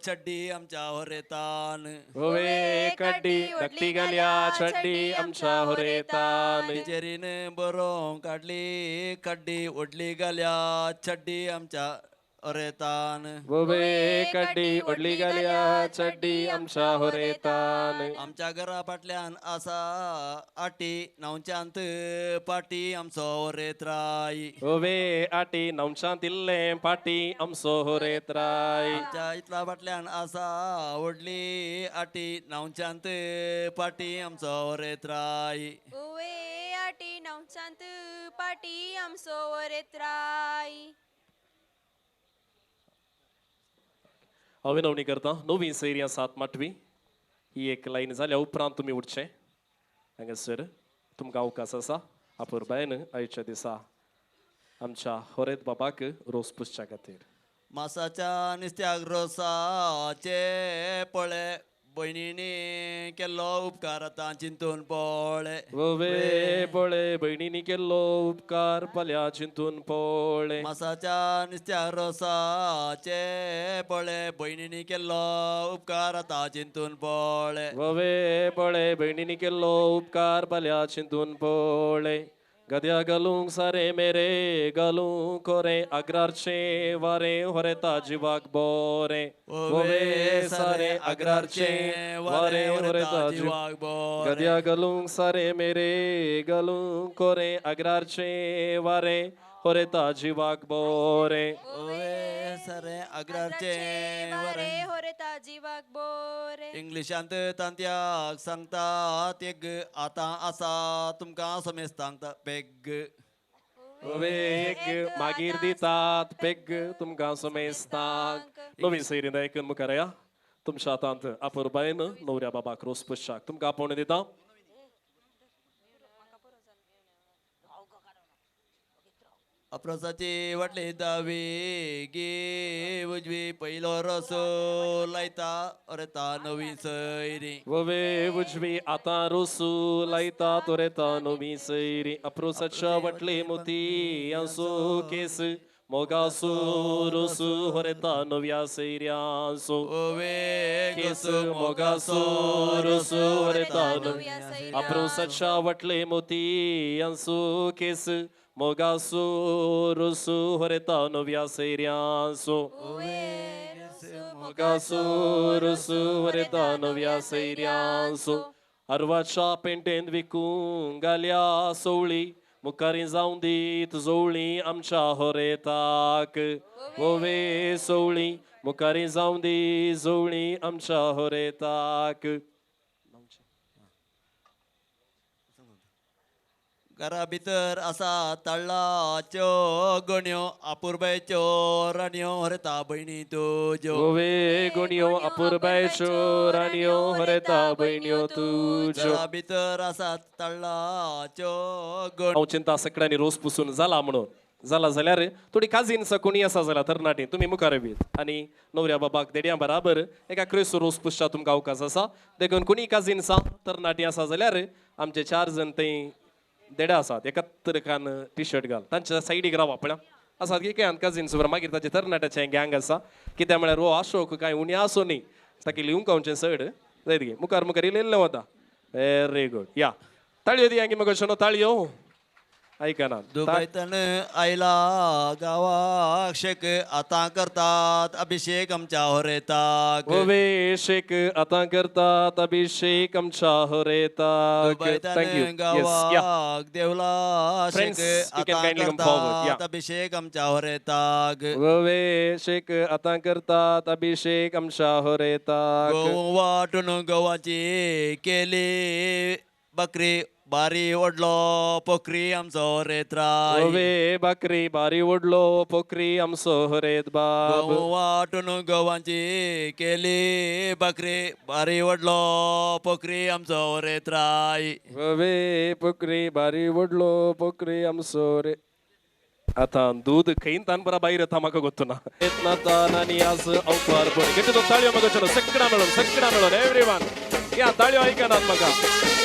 चड्डी आमच्या होरेतान ववे कड्डी धाकटी घाल्या चड्डी आमच्या होरेतान टिचेरीन बरोंक काडली कड्डी उडली घाल्या चड्डी आमच्या होरेतान ववे कड्डी ओडली घाल्या चड्डी आमच्या होरेतान आमच्या घरा फाटल्यान आसा आटी णवच्यांत पाटी आमचो होरेत्राय ववे आटी णवशांत इल्ले पाटी आमचो होरेत्राय आमच्या इतला फाटल्यान आसा व्हडली आटी णवच्यांत पाटी आमचो होरेत्राय ओवे आटी णवशांत पाटी आमचो ओरेत्राय हांव विनवणी करता नवी सैरी सात माटवी ही एक लायन जाल्या उपरांत तुमी उठचें हांगासर तुमकां अवकाश आसा अपुरबायन आयच्या दिसा आमच्या होरेत बाबाक रोस पुसच्या खातीर मासाच्या नुस्त्याक रोसाचे पळे भयणीनी केल्लो उपकार आतां चिंतून पळय ववे पळे भयणीनी केल्लो उपकार पल्या चिंतून पळय मासाच्या नुस्त्याक रोसाचे पळे भयणीनी केल्लो उपकार आतां चिंतून पळय ववे पळे भयणीनी केल्लो उपकार पल्या चिंतून पळय गद्या घालूंक सारे मेरे घालूंक कोरे आग्रारचे वारे होरेता जिवाक बोरे ववे सारे आग्रारचे वारे होरेता जिवाक बोरे गद्या घालूंक सारे मेरे घालूंक कोरे आग्रारचे वारे होरेता जिवाक बोरे ओवे सरे अग्राचे वरे होरेता जिवाक बोरे इंग्लिशांत तांत्याक सांगतात एक आता आसा तुमकां समेस्तांक पेग वेग मागीर दितात पेग तुमकां समेस्ताक नवीन सैरीन ऐकून मुखार या तुमच्या हातांत अपुरबायन नवऱ्या बाबाक रोस पुशाक तुमकां आपोवणें दिता अप्रोसाची वाटली दावी गे उजवी पयलो रसो लायता अरेता नवी सैरी ववे उजवी आता रोसू लायता तोरेता नवी सैरी अप्रोसाच्या वटले मोती आसो केस मोगासो रोसू होरेता नव्या सैर्यांसो ओवे केस मोगासो रोसू होरेता नव्या अप्रोसाच्या वटले मोती आसो केस मोगासो रोसू होरेता नव्या सैर्यांसो मोगासो रोसू होरेता नव्या सैर्यांसो अर्वाच्या पेंटेन विकूंक घाल्या सोवळी मुखारी जावं दीत जोवळी आमच्या होरेताक ओवे सोवळी मुखारी जावं दी जोवळी आमच्या होरेताक घरा भितर आसा तळ्ळाच्यो गण्यो अपुरबायच्यो राणयो हरता भयणी तुज्यो ओवे गुणयो अपुरबायच्यो राणयो होरेता भयण्यो तुज्यो घरा भितर आसा तळ्ळाच्यो गण्यो हांव चिंता सगळ्यांनी रोस पुसून जाला म्हणून जाला जाल्यार थोडी काजीन कोणी आसा जाल्यार तरणाटी तुमी मुखार येवीत आनी नवऱ्या बाबाक देड्या बराबर एका क्रेसो रोस पुसच्या तुमकां अवकाश आसा देखून कोणी काजीन आसा तरणाटी आसा जाल्यार आमचे 4 जण थंय देडा आसात एकात्तर कान टी शर्ट घाल तांच्या सायडीक रावा पळय आसात की काय काजीन्स बरोबर मागीर ताचे तरणाट्याचे गँग आसा कित्याक म्हळ्यार हो आशोक काय उणी आसो न्ही ताकी लिवंकावचे चड जायत गे मुखार मुखार इल्लें वता व्हेरी गुड या ताळयो दिया की मगो ताळयो ऐकना दुबयतन आयला गावाक शेक आतां करतात अभिषेक आमच्या होरेताक अभिषेक आता करतात अभिषेक आमच्या होरेताक दुबयतन गावाक देवला शेक आतां करतात अभिषेक आमच्या होरेताक अभिषेक आता करतात अभिषेक आमच्या होरेताक गोव वाटून गोवाची केली बकरी बारी ओडलो पोखरी आमचो रेत्राय ओवे बकरी बारी ओडलो पोखरी आमचो हरेत बाब वाटून गोवांची केली बकरी बारी ओडलो पोखरी आमचो रेत्राय ओवे पोखरी बारी ओडलो पोखरी आमचो रे आता दूध खैन तान बरा बाहेर था म्हाका गोत्तुना एतना तान आनी आज अवतार पण गेट तो ताळयो म्हाका चलो सगळा मेळोन एवरीवन या ताळयो आयकनात म्हाका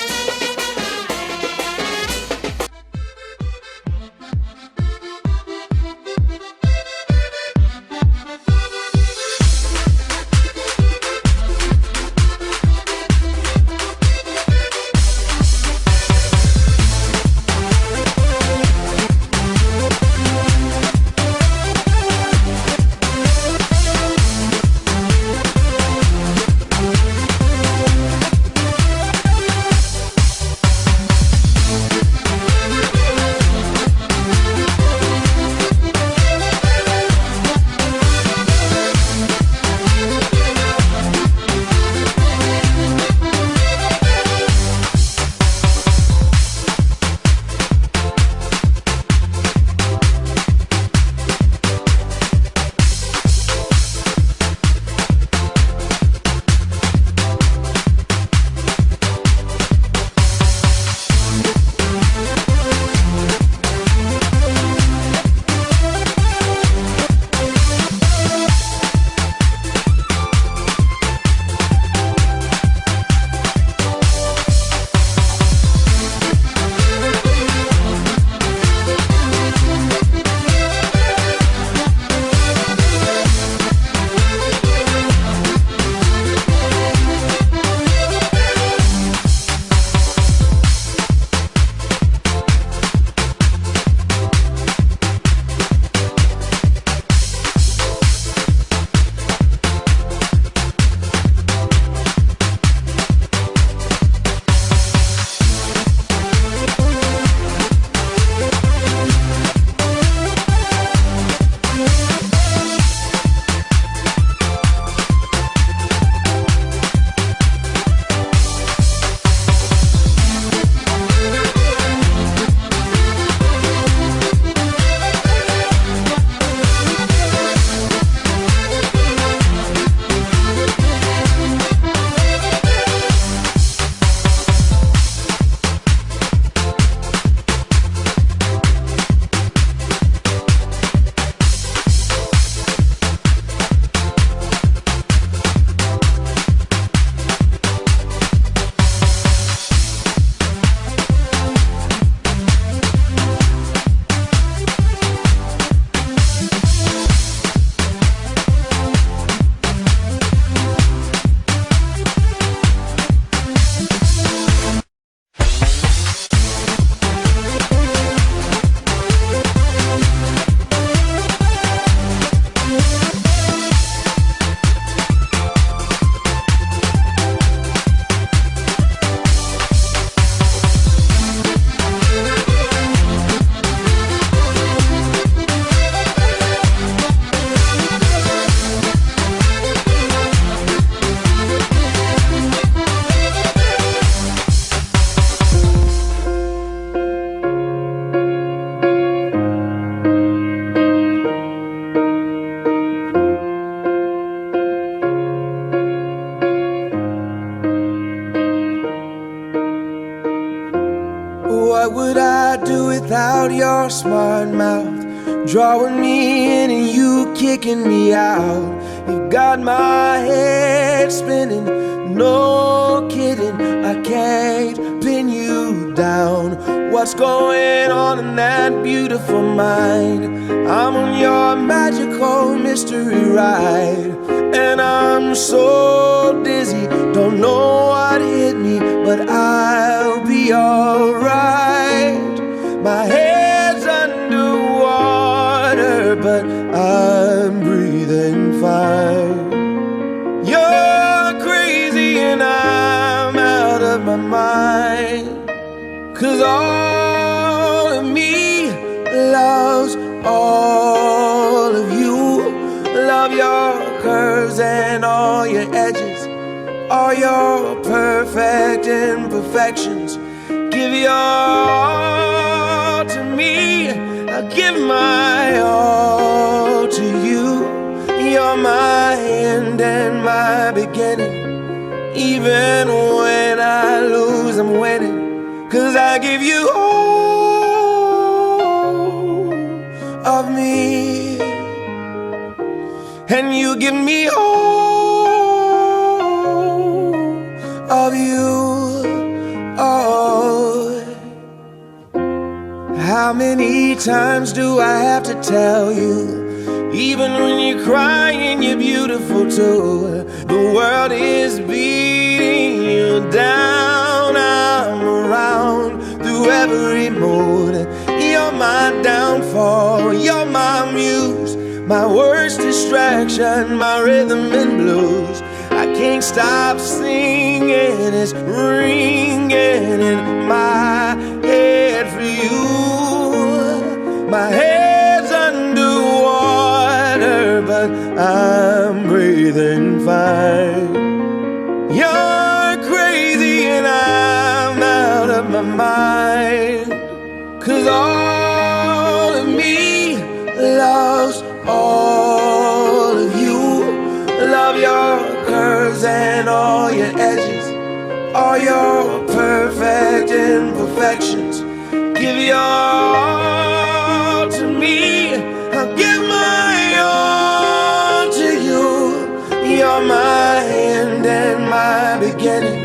What would I do without your smart mouth? Drawing me in and you kicking me out. You got my head spinning, no kidding. I can't pin you down. What's going on in that beautiful mind? I'm on your magical mystery ride, and I'm so dizzy, don't know what hit me, but I'll be alright. My head's underwater, but I'm breathing fine. You're crazy and I'm out of my mind. 'Cause all of me loves all of you. Love your curves and all your edges, all your perfect imperfections. Give your all to me, I'll give my all to you. You're my end and my beginning. Even when I lose, I'm winning. 'Cause I give you all of me, and you give me all of you. Oh, how many times do I have to tell you? Even when you're crying, you're beautiful too. The world is beating you down. I'm around through every mood. You're my downfall, you're my muse, my worst distraction, my rhythm and blues. I can't stop singing, it's ringing in my head for you. My head's underwater, but I'm breathing fine. You're crazy and I'm out of my mind. 'Cause all of me loves all of you. Love your curves and all your edges, all your perfect imperfections. Give your all to me, I'll give my all to you. You're my end and my beginning.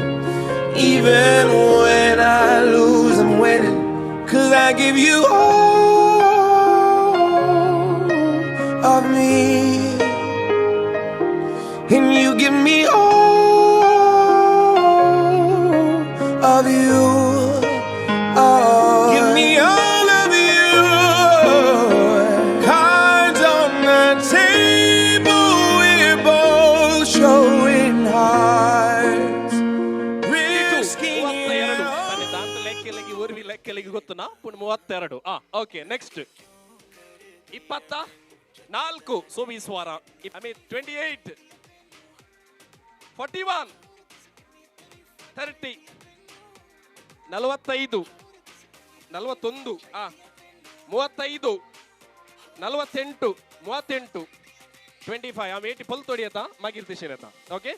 Even when I lose, I'm winning. 'Cause I give you all of me, and you give me all of you. Oh, give me all of you. Cards on the table, we're both showing hearts, risking it all. ಲೆಕ್ಕೆಲೆಗೆ ಊರ್ವಿ ಲೆಕ್ಕೆಲೆಗೆ ಗೊತ್ತುನಾ ಪುಣ್ 32 okay next 24 ಸೋಮೀಸ್ವಾರ 28 41 30 45 41 35 48 38 25 80 ಪಲ್ ತೊಡಿಯತ್ತ ಮಾಗಿರ್ತಿಶಿರತ್ತ okay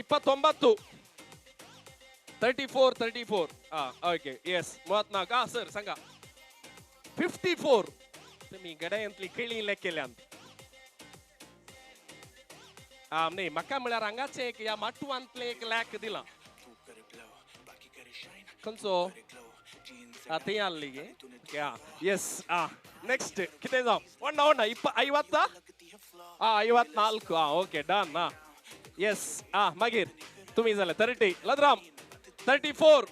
29 34 okay yes 34 sir ಸಂಘ 54 तुम्ही गडे अंतली खेळी लेकेले अंत नाही मका म्हळ्यार हांगाच एक या माटू अंतले एक लॅक दिला खंयचो थंय आल्लीगे यस नेक्स्ट कितें जावं ओंडा 50 54 ओके डन यस मागीर तुमी जाले 30 लदराम 34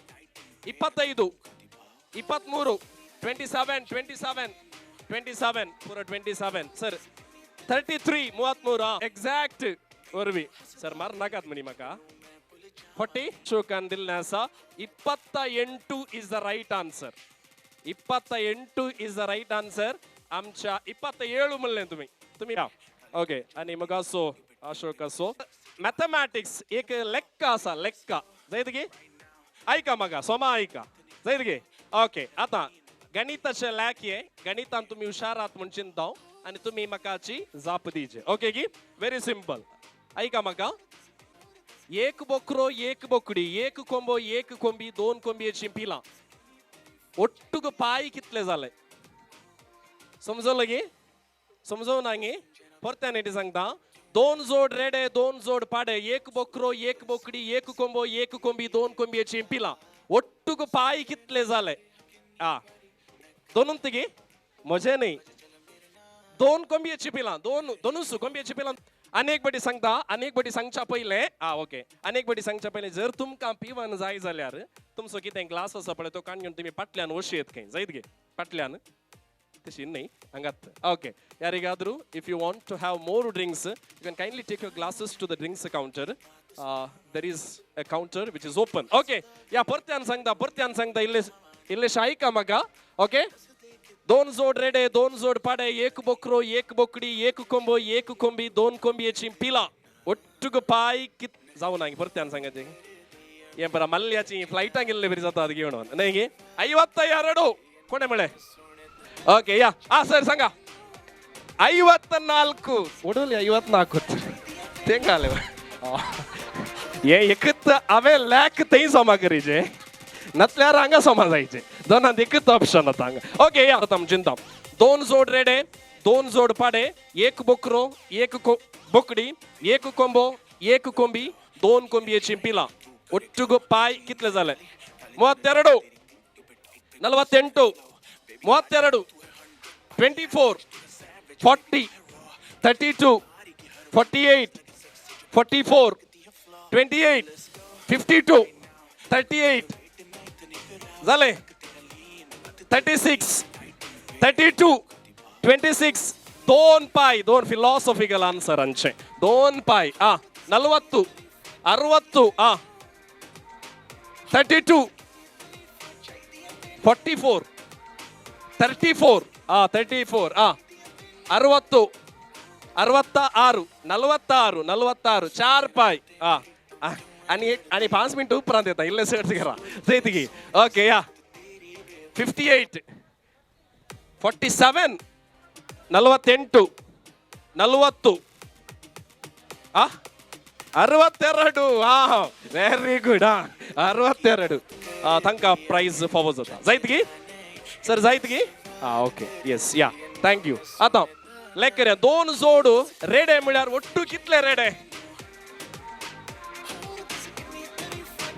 25 23 27 पूरा 27 सर 33 33 एक्झॅक्ट वरवी सर मार नाकात म्हणी म्हाका 40 शोकान दिलनासा 28 is the right answer 28 is the right answer आमच्या 27 म्हणले तुम्ही ओके आणि मग असो अशोक असो मॅथमॅटिक्स एक लेक्का असा लेक्का जायत गे ऐका मग सोमा ऐका जायत गे ओके आता गणिताचे लॅक आहे गणितान तुम्ही हुशार आहात म्हणून चिंताव आणि तुम्ही मकाची जाप दीजे ओके की व्हेरी सिंपल ऐका मका एक बोकरो एक बोकडी एक कोंबो एक कोंबी दोन कोंबी चिंपिला ओट्टुग पाय कितले जाले समजलं गे समजव नांगे परत्या नेटी सांगता 2 जोड रेडे 2 जोड पाडे 1 बोकरो 1 बोकडी 1 कोंबो 1 कोंबी 2 कोंबियेची पिला ओट्टुग पाय कितले जाले दोनंतगी मजे नाही 2 कोंबियेची पिला दोनूच कोंबियेची पिला अनेक बटी सांगच्या पहिले ओके अनेक बटी सांगच्या पहिले जर तुमकां पिवन जाय जाल्यार तुमचो कितें ग्लास आसा पळय तो काडून तुम्ही पाटल्यान वशयत खंय जायत गे पाटल्यान तशी नाही हंगात ओके यारिगाद्रू if you want to have more drinks you can kindly take your glasses to the drinks counter there is a counter which is open okay या परत्यान सांगता इल्ले शाईका म्हाका ओके 2 जोड रेडे 2 जोड पाडे 1 बोकरो 1 बोकडी 1 कोंबो 1 कोंबी 2 कोंबियेची पिला ಒಟ್ಟುಗ ಪಾಯ್ ಕಿತ್ ಜಾವು ನಂಗೆ ಬರ್ತಾನೆ ಸಂಗತಿ ಏನ್ ಬರ ಮಲ್ಯಾಚಿ ಫ್ಲೈಟ್ ಆಗಿಲ್ಲ ಬರಿ ಜತ ಅದಕ್ಕೆ ಹೇಳೋಣ ನನಗೆ 52 ಕೊನೆ ಮಳೆ ಓಕೆ ಯಾ ಸರ್ ಸಂಗ 54 ಒಡಲಿ 54 ತೆಂಗಾಲೆ ये एकत अवे लॅक तेही जमा करीचे नसल्यार हांगा समा जायचे दोनांत एकच ऑप्शन होता हांगा ओके या आतां चिंता 2 जोड रेडे 2 जोड पाडे 1 बोकरो 1 बोकडी 1 कोंबो 1 कोंबी 2 कोंबियेची पिला ಒಟ್ಟುಗು ಪಾಯ್ ಕಿತ್ಲೆ ಜಾಲೆ 32 48 32 24 40 32 48 44 28 52 38 झाले 36 32 26 2 पाय 2 फिलॉसॉफिकल आन्सर अंचे 2 पाय 40 60 32 44 34 34 60 66 46 4 पाय आणि 5 मिनिटं उपरांत येतात इल्ले सर्च करा जायत की ओके या 58 47 48 40 62 ವೆರಿ ಗುಡ್ 62 ತನಕ ಪ್ರೈಸ್ ಫಾರ್ವರ್ಡ್ होता जायत की सर जायत की ओके येस या थँक्यू आता लेकर 2 जोड रेडे म्हळ्यार ಒಟ್ಟು कितले रेडे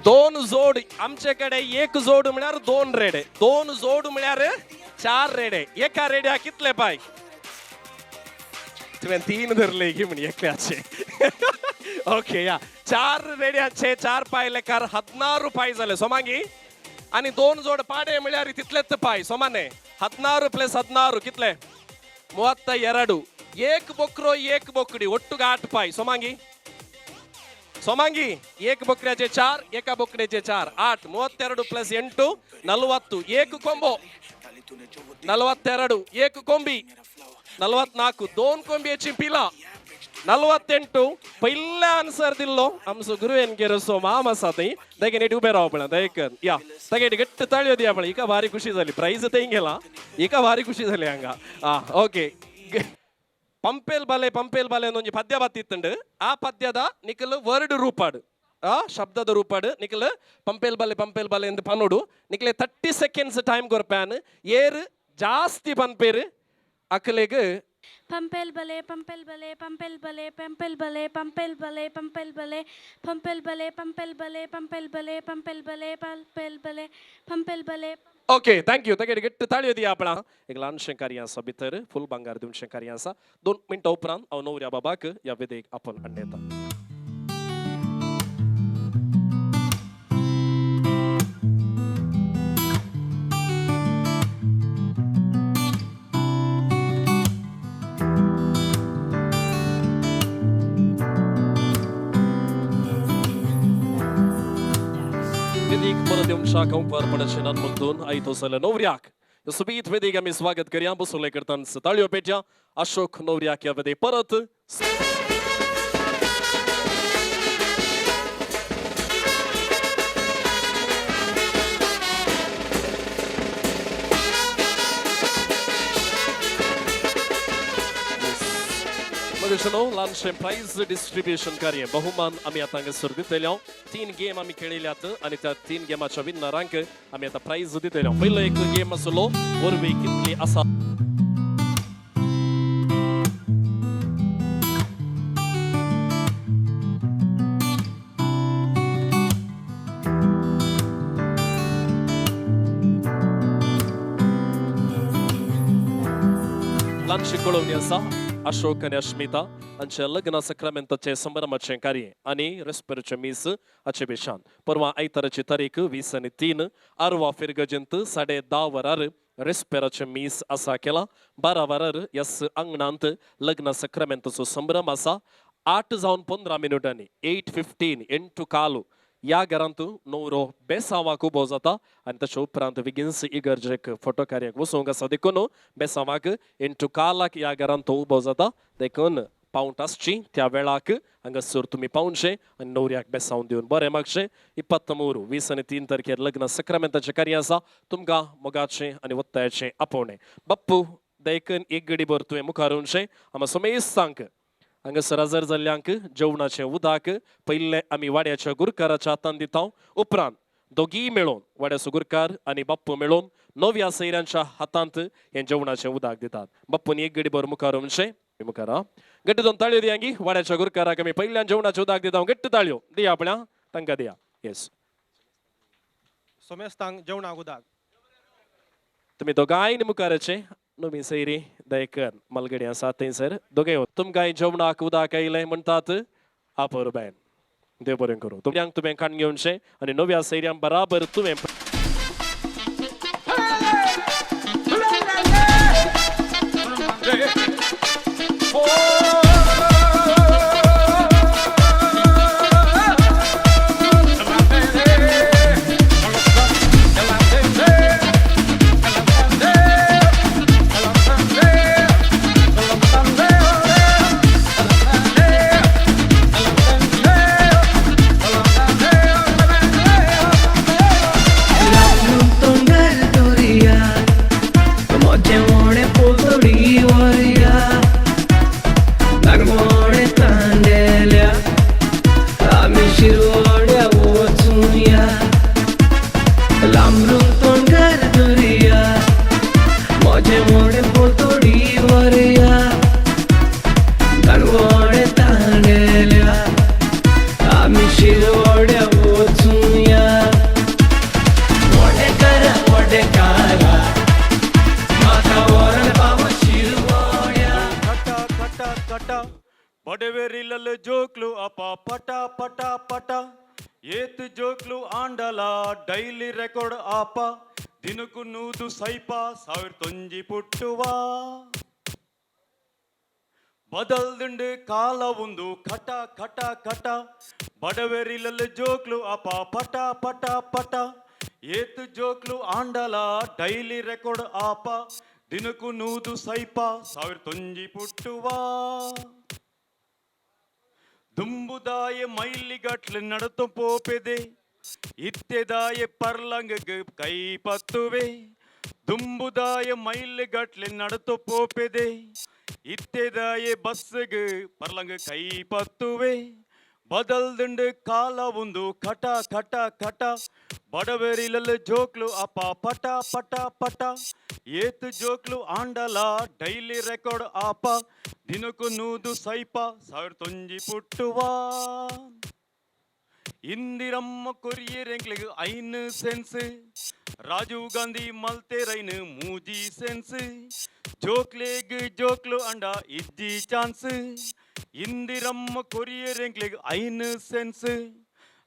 2 जोड आमच्याकडे 1 जोड म्हळ्यार 2 रेडे 2 जोड म्हळ्यार 4 रेडे एका रेड्या कितले पाय तुवें 3 धरले की म्हण एकल्याचे ओके या 4 रेड्याचे 4 पाय लेकार 16 पाय झाले सोमांगी आणि 2 जोड पाडे म्हळ्यार तितलेच पाय सोमाने 16 + 16 कितले 32 1 बोकरो 1 बोकडी ಒಟ್ಟು 8 पाय सोमांगी सोमांगी 1 बोकड्याचे 4 एका बोकड्याचे 4 8 32 + 8 40 1 कोंबो 42 1 कोंबी 44 2 कोंबियेची पिला 48 पहिला आन्सर दिल्लो आमचो गुरुवेन गेरसो माम आसा थंय तेगे नीट उबे राव पळय दयकर या तेगे गट्ट ताळयो दिया पळय इका भारी खुशी झाली प्राइज थंय गेला इका भारी खुशी झाली हांगा ओके पंपेल बाले ಒಂಜಿ ಪದ್ಯ ಬತ್ತಿತ್ತುಂಡು ಆ ಪದ್ಯದ ನಿಕಲು ವರ್ಡ್ ರೂಪಾಡು ಶಬ್ದದ ರೂಪಾಡು ನಿಕಲು ಪಂಪೇಲ್ ಬಾಲೆ ಎಂದು ಪನ್ನೋಡು ನಿಕಲೆ 30 ಸೆಕೆಂಡ್ಸ್ ಟೈಮ್ ಕೊರ್ಪ್ಯಾನ್ ಏರು ಜಾಸ್ತಿ ಪನ್ಪೇರು ಅಕಲೆಗೆ पंपेल बले पंपेल बले पंपेल बले पंपेल बले पंपेल बले पंपेल बले पंपेल बले पंपेल बले पंपेल बले पंपेल बले पंपेल बले पंपेल बले ओके थँक्यू तेगे गट्ट ताळयो दिया आपण एक लहानशें कार्य आसा भितर फुल भांगार दिवनशें कार्य आसा 2 मिनटां उपरांत हांव नवऱ्या बाबाक ह्या वेदेक आपण हाडून येता परत येऊनशा कंपारपणाचे नन्मंतून आयतोसले नवऱ्याक सुबीत वेदेक आम्ही स्वागत करूया बसोले करताना ताळयो पेटया अशोक नवऱ्याक या वेदे परत मग डिस्ट्रीब्युशन ल्हानशें प्राइज डिस्ट्रीब्युशन कार्य बहुमान आमी आतां हांगासर दितले 3 गेम आमी खेळिल्ल्यात आनी त्या 3 गेमाच्या विनरांक आमी आतां प्राइज दितले पयलो एक गेम आसलो वरवी कितली आसा ल्हानशी कळोवणी आसा अशोक आनी अश्मिता हांचे लग्न सक्रामेंताचे संभ्रमाचे कार्य आनी रेस्पेरचे मीस हाचे बेशान परवा आयताराची तारीख 20 आरवा फिरगजंत 10:30 वरार रेस्पेराचे मीस आसा केला 12 वरार यस आंगणांत लग्न सक्रामेंताचो संभ्रम आसा 8:15 8:15 इंटू कालो या घरांत नवरो बेसावाक उबो जाता आनी ताचे उपरांत विगिन्स इगर्जेक फोटो कार्याक वचूंक आसा देखून बेसावाक इंटू कालाक या घरांत तो उबो जाता देखून पावंट आसची त्या वेळाक हांगासर तुमी पावनशे आनी नवऱ्याक बेसावन दिवन बरें मागशें 23 20 तारखेर लग्न सक्रामेंताचें कार्य आसा तुमकां मोगाचें आनी वत्तायाचें आपोवणें बाप्पू देखून एक घडी भर तुवें मुखार उरचें आमी सोमेस्तांक हांगासर हजर जाल्ल्यांक जेवणाचें उदक पयलें आमी वाड्याच्या गुरकाराच्या हातांत दिता उपरांत दोगी मेळोवन वाड्याचो गुरकार आनी बाप्पू मेळोवन नव्या सैऱ्यांच्या हातांत हें जेवणाचें उदक दितात बाप्पून एक घडी भर मुखार उरचें मुखार गट्ट दोन ताळयो दियांगी वाड्याच्या गुरकाराक आमी पयल्यान जेवणाचें उदक दिता गट्ट ताळयो दिया आपल्या तांकां दिया येस सोमेस्तांक जेवणाक उदक तुमी दोगांयनी मुखाराचे नवी सैरी दयकर मलगडी आसा थंयसर दोगे तुमकां जेवणाक उदक आयलें म्हणटात आपर बायन देव बरें करूं तुमकां काण घेवनशें आनी नव्या सैऱ्यां बराबर तुवें ಬಡವೆರಿಲಲ್ಲ ಜೋಕ್ಲು ಅಪ ಪಟ ಪಟ ಪಟ ಏತ್ ಜೋಕ್ಲು ಆಂಡಲ ಡೈಲಿ ರೆಕಾರ್ಡ್ ಆಪ ದಿನಕ್ಕೂ ನೂದು ಸೈಪ 1009 ಪುಟ್ಟುವ ಬದಲ್ದಿಂಡು ಕಾಲ ಒಂದು ಕಟ ಕಟ ಕಟ ಬಡವೆರಿಲಲ್ಲ ಜೋಕ್ಲು ಅಪ ಪಟ ಪಟ ಪಟ ಏತ್ ಜೋಕ್ಲು ಆಂಡಲ ಡೈಲಿ ರೆಕಾರ್ಡ್ ಆಪ ದಿನಕ್ಕೂ ನೂದು ಸೈಪ 1009 ಪುಟ್ಟುವ ದುಂಬುದಾಯ ಮೈಲಿಗಟ್ಲು ನಡತು ಪೋಪೆದೆ ಇತ್ತೆದಾಯ ಪರ್ಲಂಗಗೆ ಕೈ ಪತ್ತುವೆ ದುಂಬುದಾಯ ಮೈಲಿಗಟ್ಲು ನಡತು ಪೋಪೆದೆ ಇತ್ತೆದಾಯ ಬಸ್ಗೆ ಪರ್ಲಂಗ ಕೈ ಪತ್ತುವೆ ಬದಲ್ದಿಂಡು ಕಾಲ ಒಂದು ಕಟ ಕಟ ಕಟ ಬಡವೆರಿಲಲ್ಲ ಜೋಕ್ಲು ಅಪ ಪಟ ಪಟ ಪಟ ಏತ್ ಜೋಕ್ಲು ಆಂಡಲ ಡೈಲಿ ರೆಕಾರ್ಡ್ ಆಪ ದಿನಕ್ಕೂ ನೂದು ಸೈಪ 1009 ಪುಟ್ಟುವ ಇಂದಿರಮ್ಮ ಕೊರಿಯರೆಂಗ್ಲಿಗೆ 5 ಸೆನ್ಸ್ ರಾಜೀವ್ ಗಾಂಧಿ ಮಲ್ತೆರೈನ್ ಮೂಜಿ ಸೆನ್ಸ್ ಜೋಕ್ಲೆಗ್ ಜೋಕ್ಲು ಅಂಡ ಇಜ್ಜಿ ಚಾನ್ಸ್ ಇಂದಿರಮ್ಮ ಕೊರಿಯರೆಂಗ್ಲಿಗೆ 5 ಸೆನ್ಸ್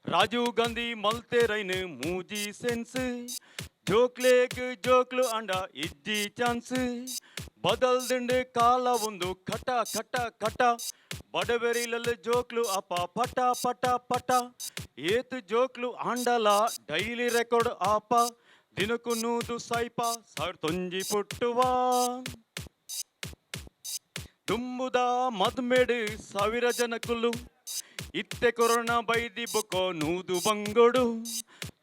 ರಾಜೀವ್ ಗಾಂಧಿ ಮಲ್ತೆರೈನ್ ಮೂಜಿ ಸೆನ್ಸ್ ಜೋಕ್ಲೆಗ್ ಜೋಕ್ಲು ಅಂಡ ಇಜ್ಜಿ ಚಾನ್ಸ್ ಬದಲ್ದಿಂಡು ಕಾಲ ಒಂದು ಕಟ ಕಟ ಕಟ ಬಡವೆರಿಲಲ್ಲ ಜೋಕ್ಲು ಅಪ ಪಟ ಪಟ ಪಟ ಏತ್ ಜೋಕ್ಲು ಆಂಡಲ ಡೈಲಿ ರೆಕಾರ್ಡ್ ಆಪ ದಿನಕ್ಕೂ ನೂದು ಸೈಪ 1009 ಪುಟ್ಟುವ ದುಂಬುದ ಮದ್ಮೆಡು 1000 ಜನಕುಲು ಇತ್ತೆ ಕೊರೋನಾ ಬೈದಿ ಬೊಕೋ ನೂದು ಬಂಗೋಡು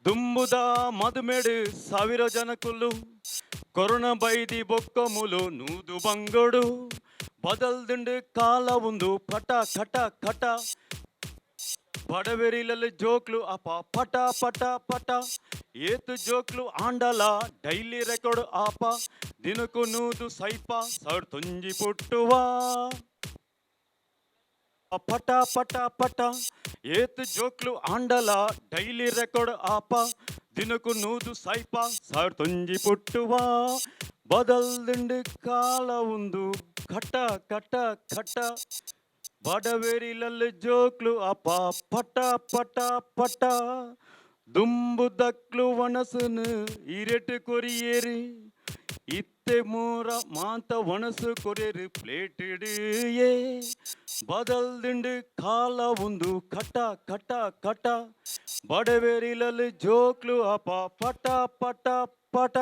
ದುಂಬುದ ಮದ್ಮೆಡು 1000 ಜನಕುಲು ಕೊರೋನಾ ಬೈದಿ ಬೊಕ್ಕ ಮುಲು ನೂದು ಬಂಗೋಡು ಬದಲ್ದಿಂಡು ಕಾಲ ಒಂದು ಪಟ ಕಟ ಕಟ ಬಡವೆರಿಲಲ್ಲಿ ಜೋಕ್ಲು ಅಪ ಪಟ ಪಟ ಪಟ ಏತು ಜೋಕ್ಲು ಆಂಡಲ ಡೈಲಿ ರೆಕಾರ್ಡ್ ಆಪ ದಿನಕ್ಕೂ ನೂದು ಸೈಪ ಸಾವಿರ ತುಂಜಿ ಪುಟ್ಟುವ ಪಟ ಪಟ ಪಟ ಏತು ಜೋಕ್ಲು ಆಂಡಲ ಡೈಲಿ ರೆಕಾರ್ಡ್ ಆಪ ದಿನಕ್ಕೂ ನೂದು ಸೈಪ ಸಾವಿರ ತುಂಜಿ ಪುಟ್ಟುವ ಬದಲ್ದಿಂಡು ಕಾಲ ಒಂದು ಕಟ ಕಟ ಕಟ ಬಡವೇರಿಲಲ್ಲಿ ಜೋಕ್ಲು ಅಪ ಪಟ ಪಟ ಪಟ ದುಂಬು ದಕ್ಲು ಒಣಸನು ಇರೆಟು ಕೊರಿಯೇರಿ ಇತ್ತೆ ಮೂರ ಮಾಂತ ಒಣಸು ಕೊರಿಯರು ಪ್ಲೇಟಿಡು ಏ ಬದಲ್ದಿಂಡು ಕಾಲ ಒಂದು ಕಟ ಕಟ ಕಟ ಬಡವೇರಿಲಲ್ಲಿ ಜೋಕ್ಲು ಅಪ ಪಟ ಪಟ ಪಟ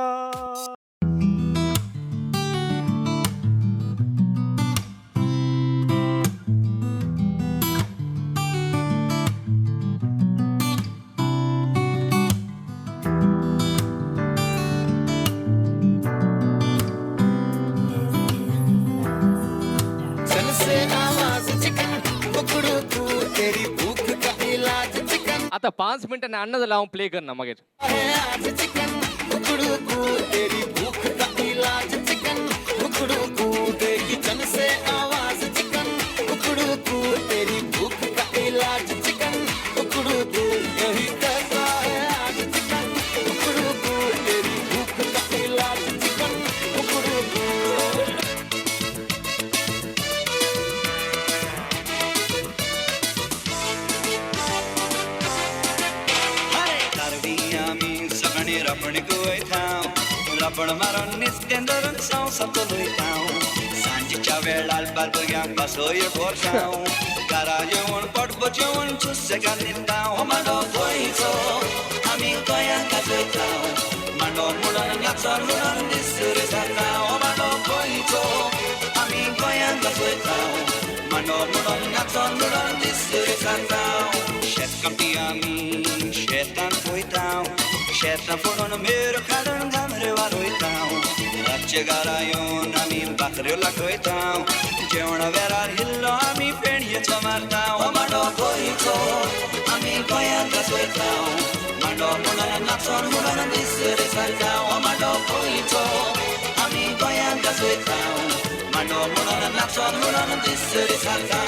आता 5 मिनिटांनी अन्नाचं लावून प्ले कर ना मागे पण मारून निस्तें धरून संवसार चलयतां सांजेच्या वेळार बालभुरग्यांक बसय भरसांव घरा जेवण पडबो जेवण सुसेगाद न्हिदतां हो मांडो गोंयचो आमी गोंयांत गाजयतां मांडो म्हणून नाचोन म्हणून दिसर जाता हो मांडो गोंयचो आमी गोंयांत गाजयतां मांडो म्हणून नाचोन म्हणून दिसर जाता शेत कामटी आमी शेतांत वयतां शेतां फोडून मेरो काडून गामरे वारोयतां रातचे घरा येवन आमी बाकऱ्यो लाखयतां जेवणा वेळार हिल्लो आमी पेणयेचो मारतां हो मांडो गोंयचो आमी गोंयांत गाजयतां मांडो म्हणून नाचोन म्हणून दिसर सारता हो मांडो गोंयचो आमी गोंयांत गाजयतां मांडो म्हणून नाचोन म्हणून दिसर सारता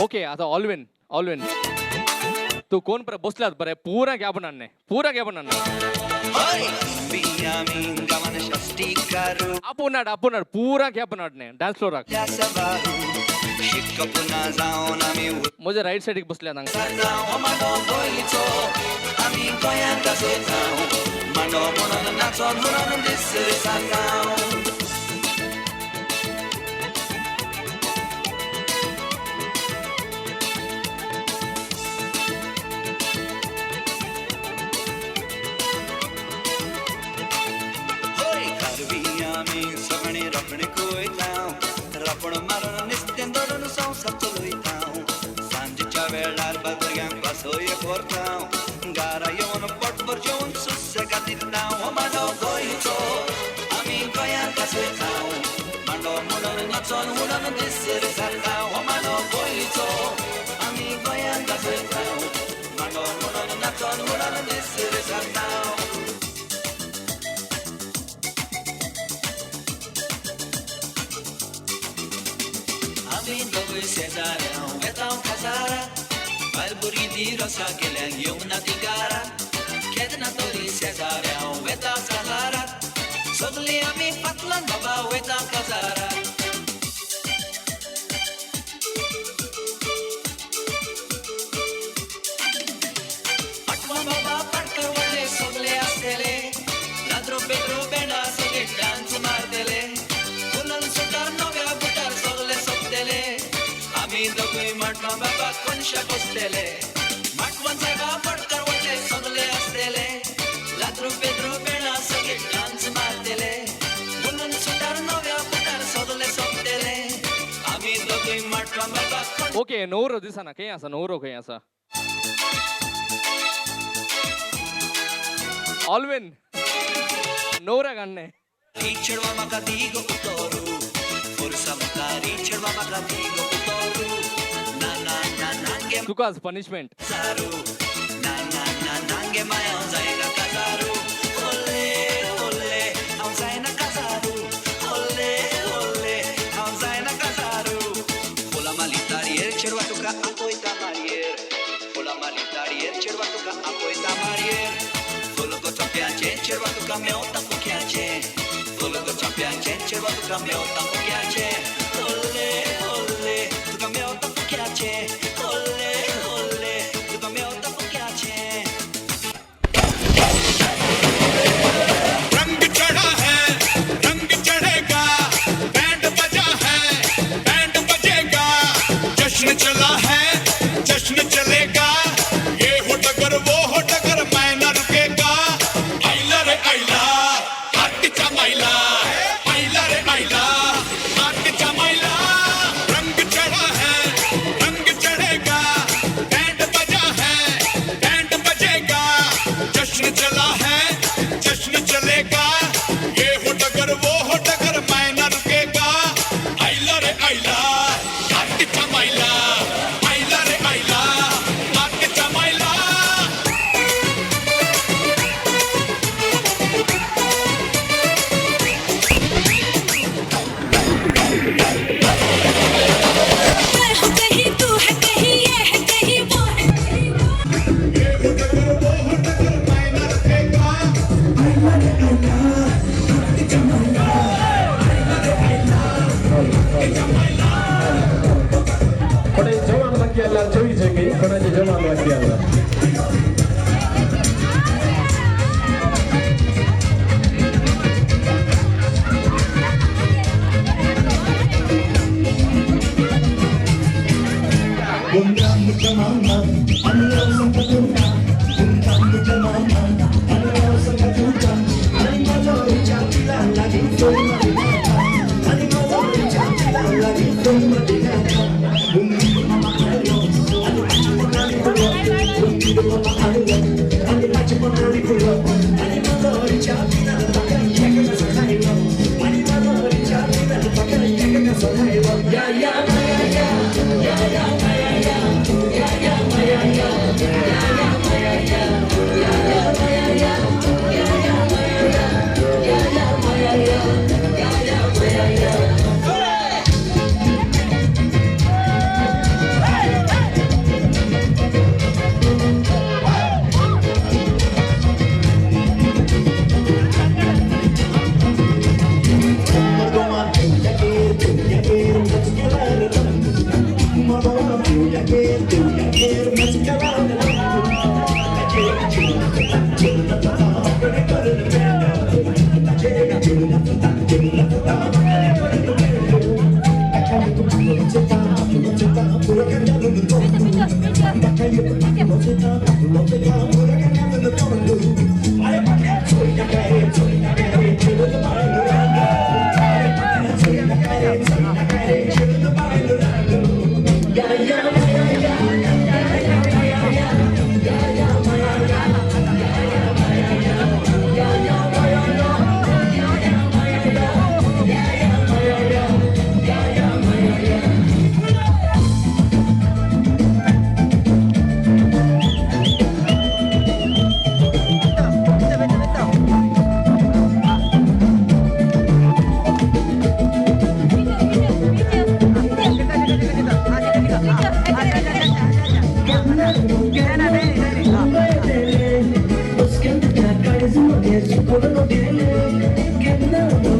ओके आता ऑलवेन तू कोण बसलात बरे पूरा गॅप आणणे आपण पूरा गॅप आणणे डान्स फ्लोर माझ्या राईट साईड बसल्या रापण मारून निस्तें धरून संवसार चलयतां सांजेच्या वेळार बालभुरग्यांक बसय भरतां घरा येवन पटभर जेवण सुसेगाद न्हिदतां हो मांडो गोंयचो आमी गोंयांत गाजयतां मांडो म्हणून नाचोन म्हणून दिसर जाता हो मांडो गोंयचो आमी गोंयांत गाजयतां मांडो म्हणून नाचोन म्हणून दिसर जाता शेजाऱ्यां वेतां काजारात बालभुरगीं ती रोसा गेल्यान येवना ती गारात केदना तरी शेजाऱ्यां वेतां काजारात सगळीं आमी फाटल्यान बाबा वेतां काजारात फाटवा बाबा फाटकर व्हडले सगळे आसतले लाद्रो पेद्रो बेंडा सगळे डान्स मारतले फुलन सुतार नव्या बुटार सगळे सोंपतले आमी दोगूय माटवा बाबा कोनशाक बसतले माटवान सायबा फटकार व्हडले सगळे आसतले लाद्रो पेद्रो बेंडा सगळे डान्स मारतले फुलन सुतार नव्या बुटार सगळे सोंपतले आमी दोगूय माटवा बाबा ओके नवरो दिसना खंय आसा नवरो खंय आसा ऑलवेन नवऱ्याक हाडणे चेडवा म्हाका दी गो उतोरू força mutari chirwa maka digo kutoru na na na nange तुकाच punishment saru na na na nange maya zaina kazaru ole ole am zaina kazaru ole ole am zaina kazaru pola malitarier chirwa tuka apoita marier pola malitarier chirwa tuka apoita marier polo go champiance chirwa tuka meota kukiache polo go champiance chirwa tuka meota kukiache ole ole tuka meota kukiache ole ole tuka meota kukiache रंग चढ़ा है रंग चढ़ेगा band बजा है band बजेगा जश्न चला है जश्न चलेगा ये हो टगर वो हो टगर मैं न रुकेगा आइला रे आइला हाथ चमाइला आइला रे आइला हाथ चमाइला रंग चढ़ा है रंग चढ़ेगा बैंड बजा है बैंड बजेगा जश्न चला है जश्न चलेगा ये हो टगर वो हो टगर मैं न रुकेगा आइला रे आइला हाथ चमाइला आइला रे आइला हाथ चमाइला मैं हूँ कहीं तू है कहीं ये है कहीं वो है ये हो टगर वो हो टगर मैं न रुकेगा आइला रे आइला हाथ चमाइला आइला रे आइला हाथ चमाइला पण जवान वाक्याला चोवीस आहे की कोणाचे जवान वाक्याला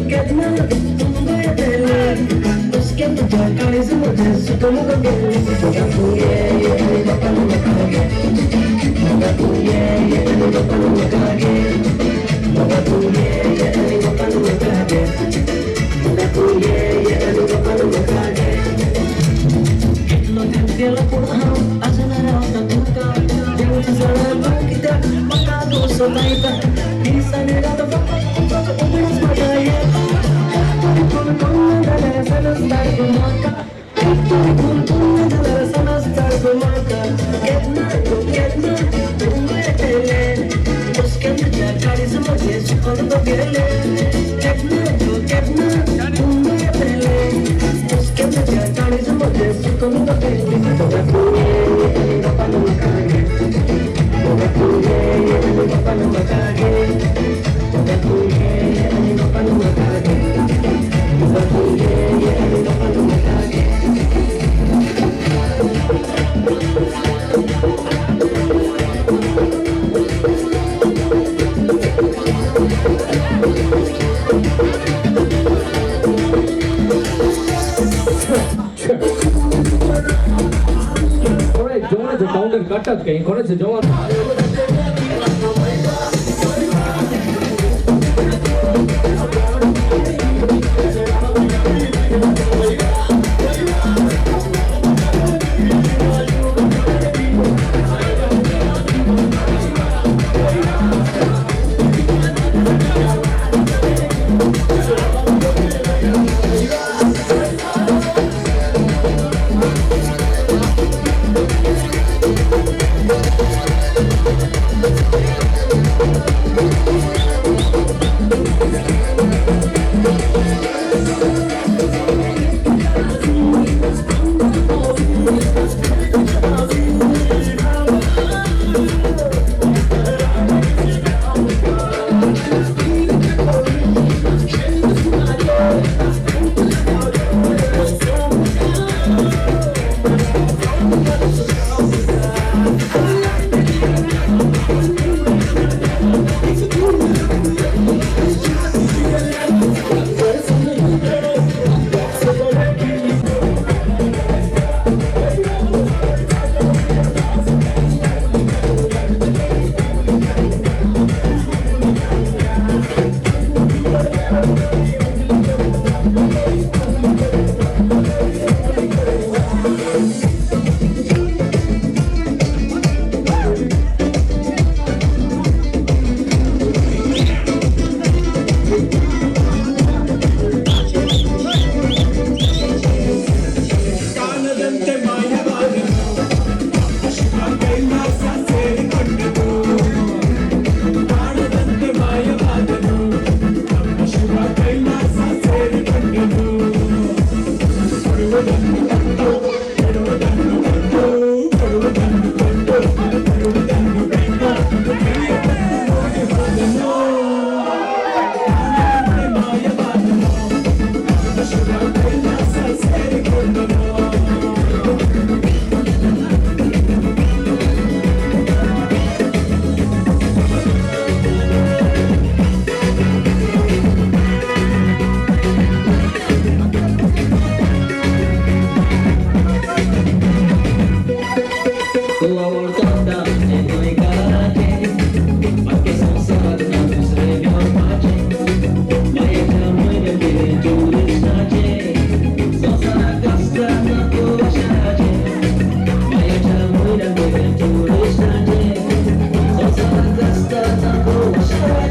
Get जेवणाचं काउंटर काढतात काही कोणाचं जेवण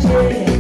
Yeah.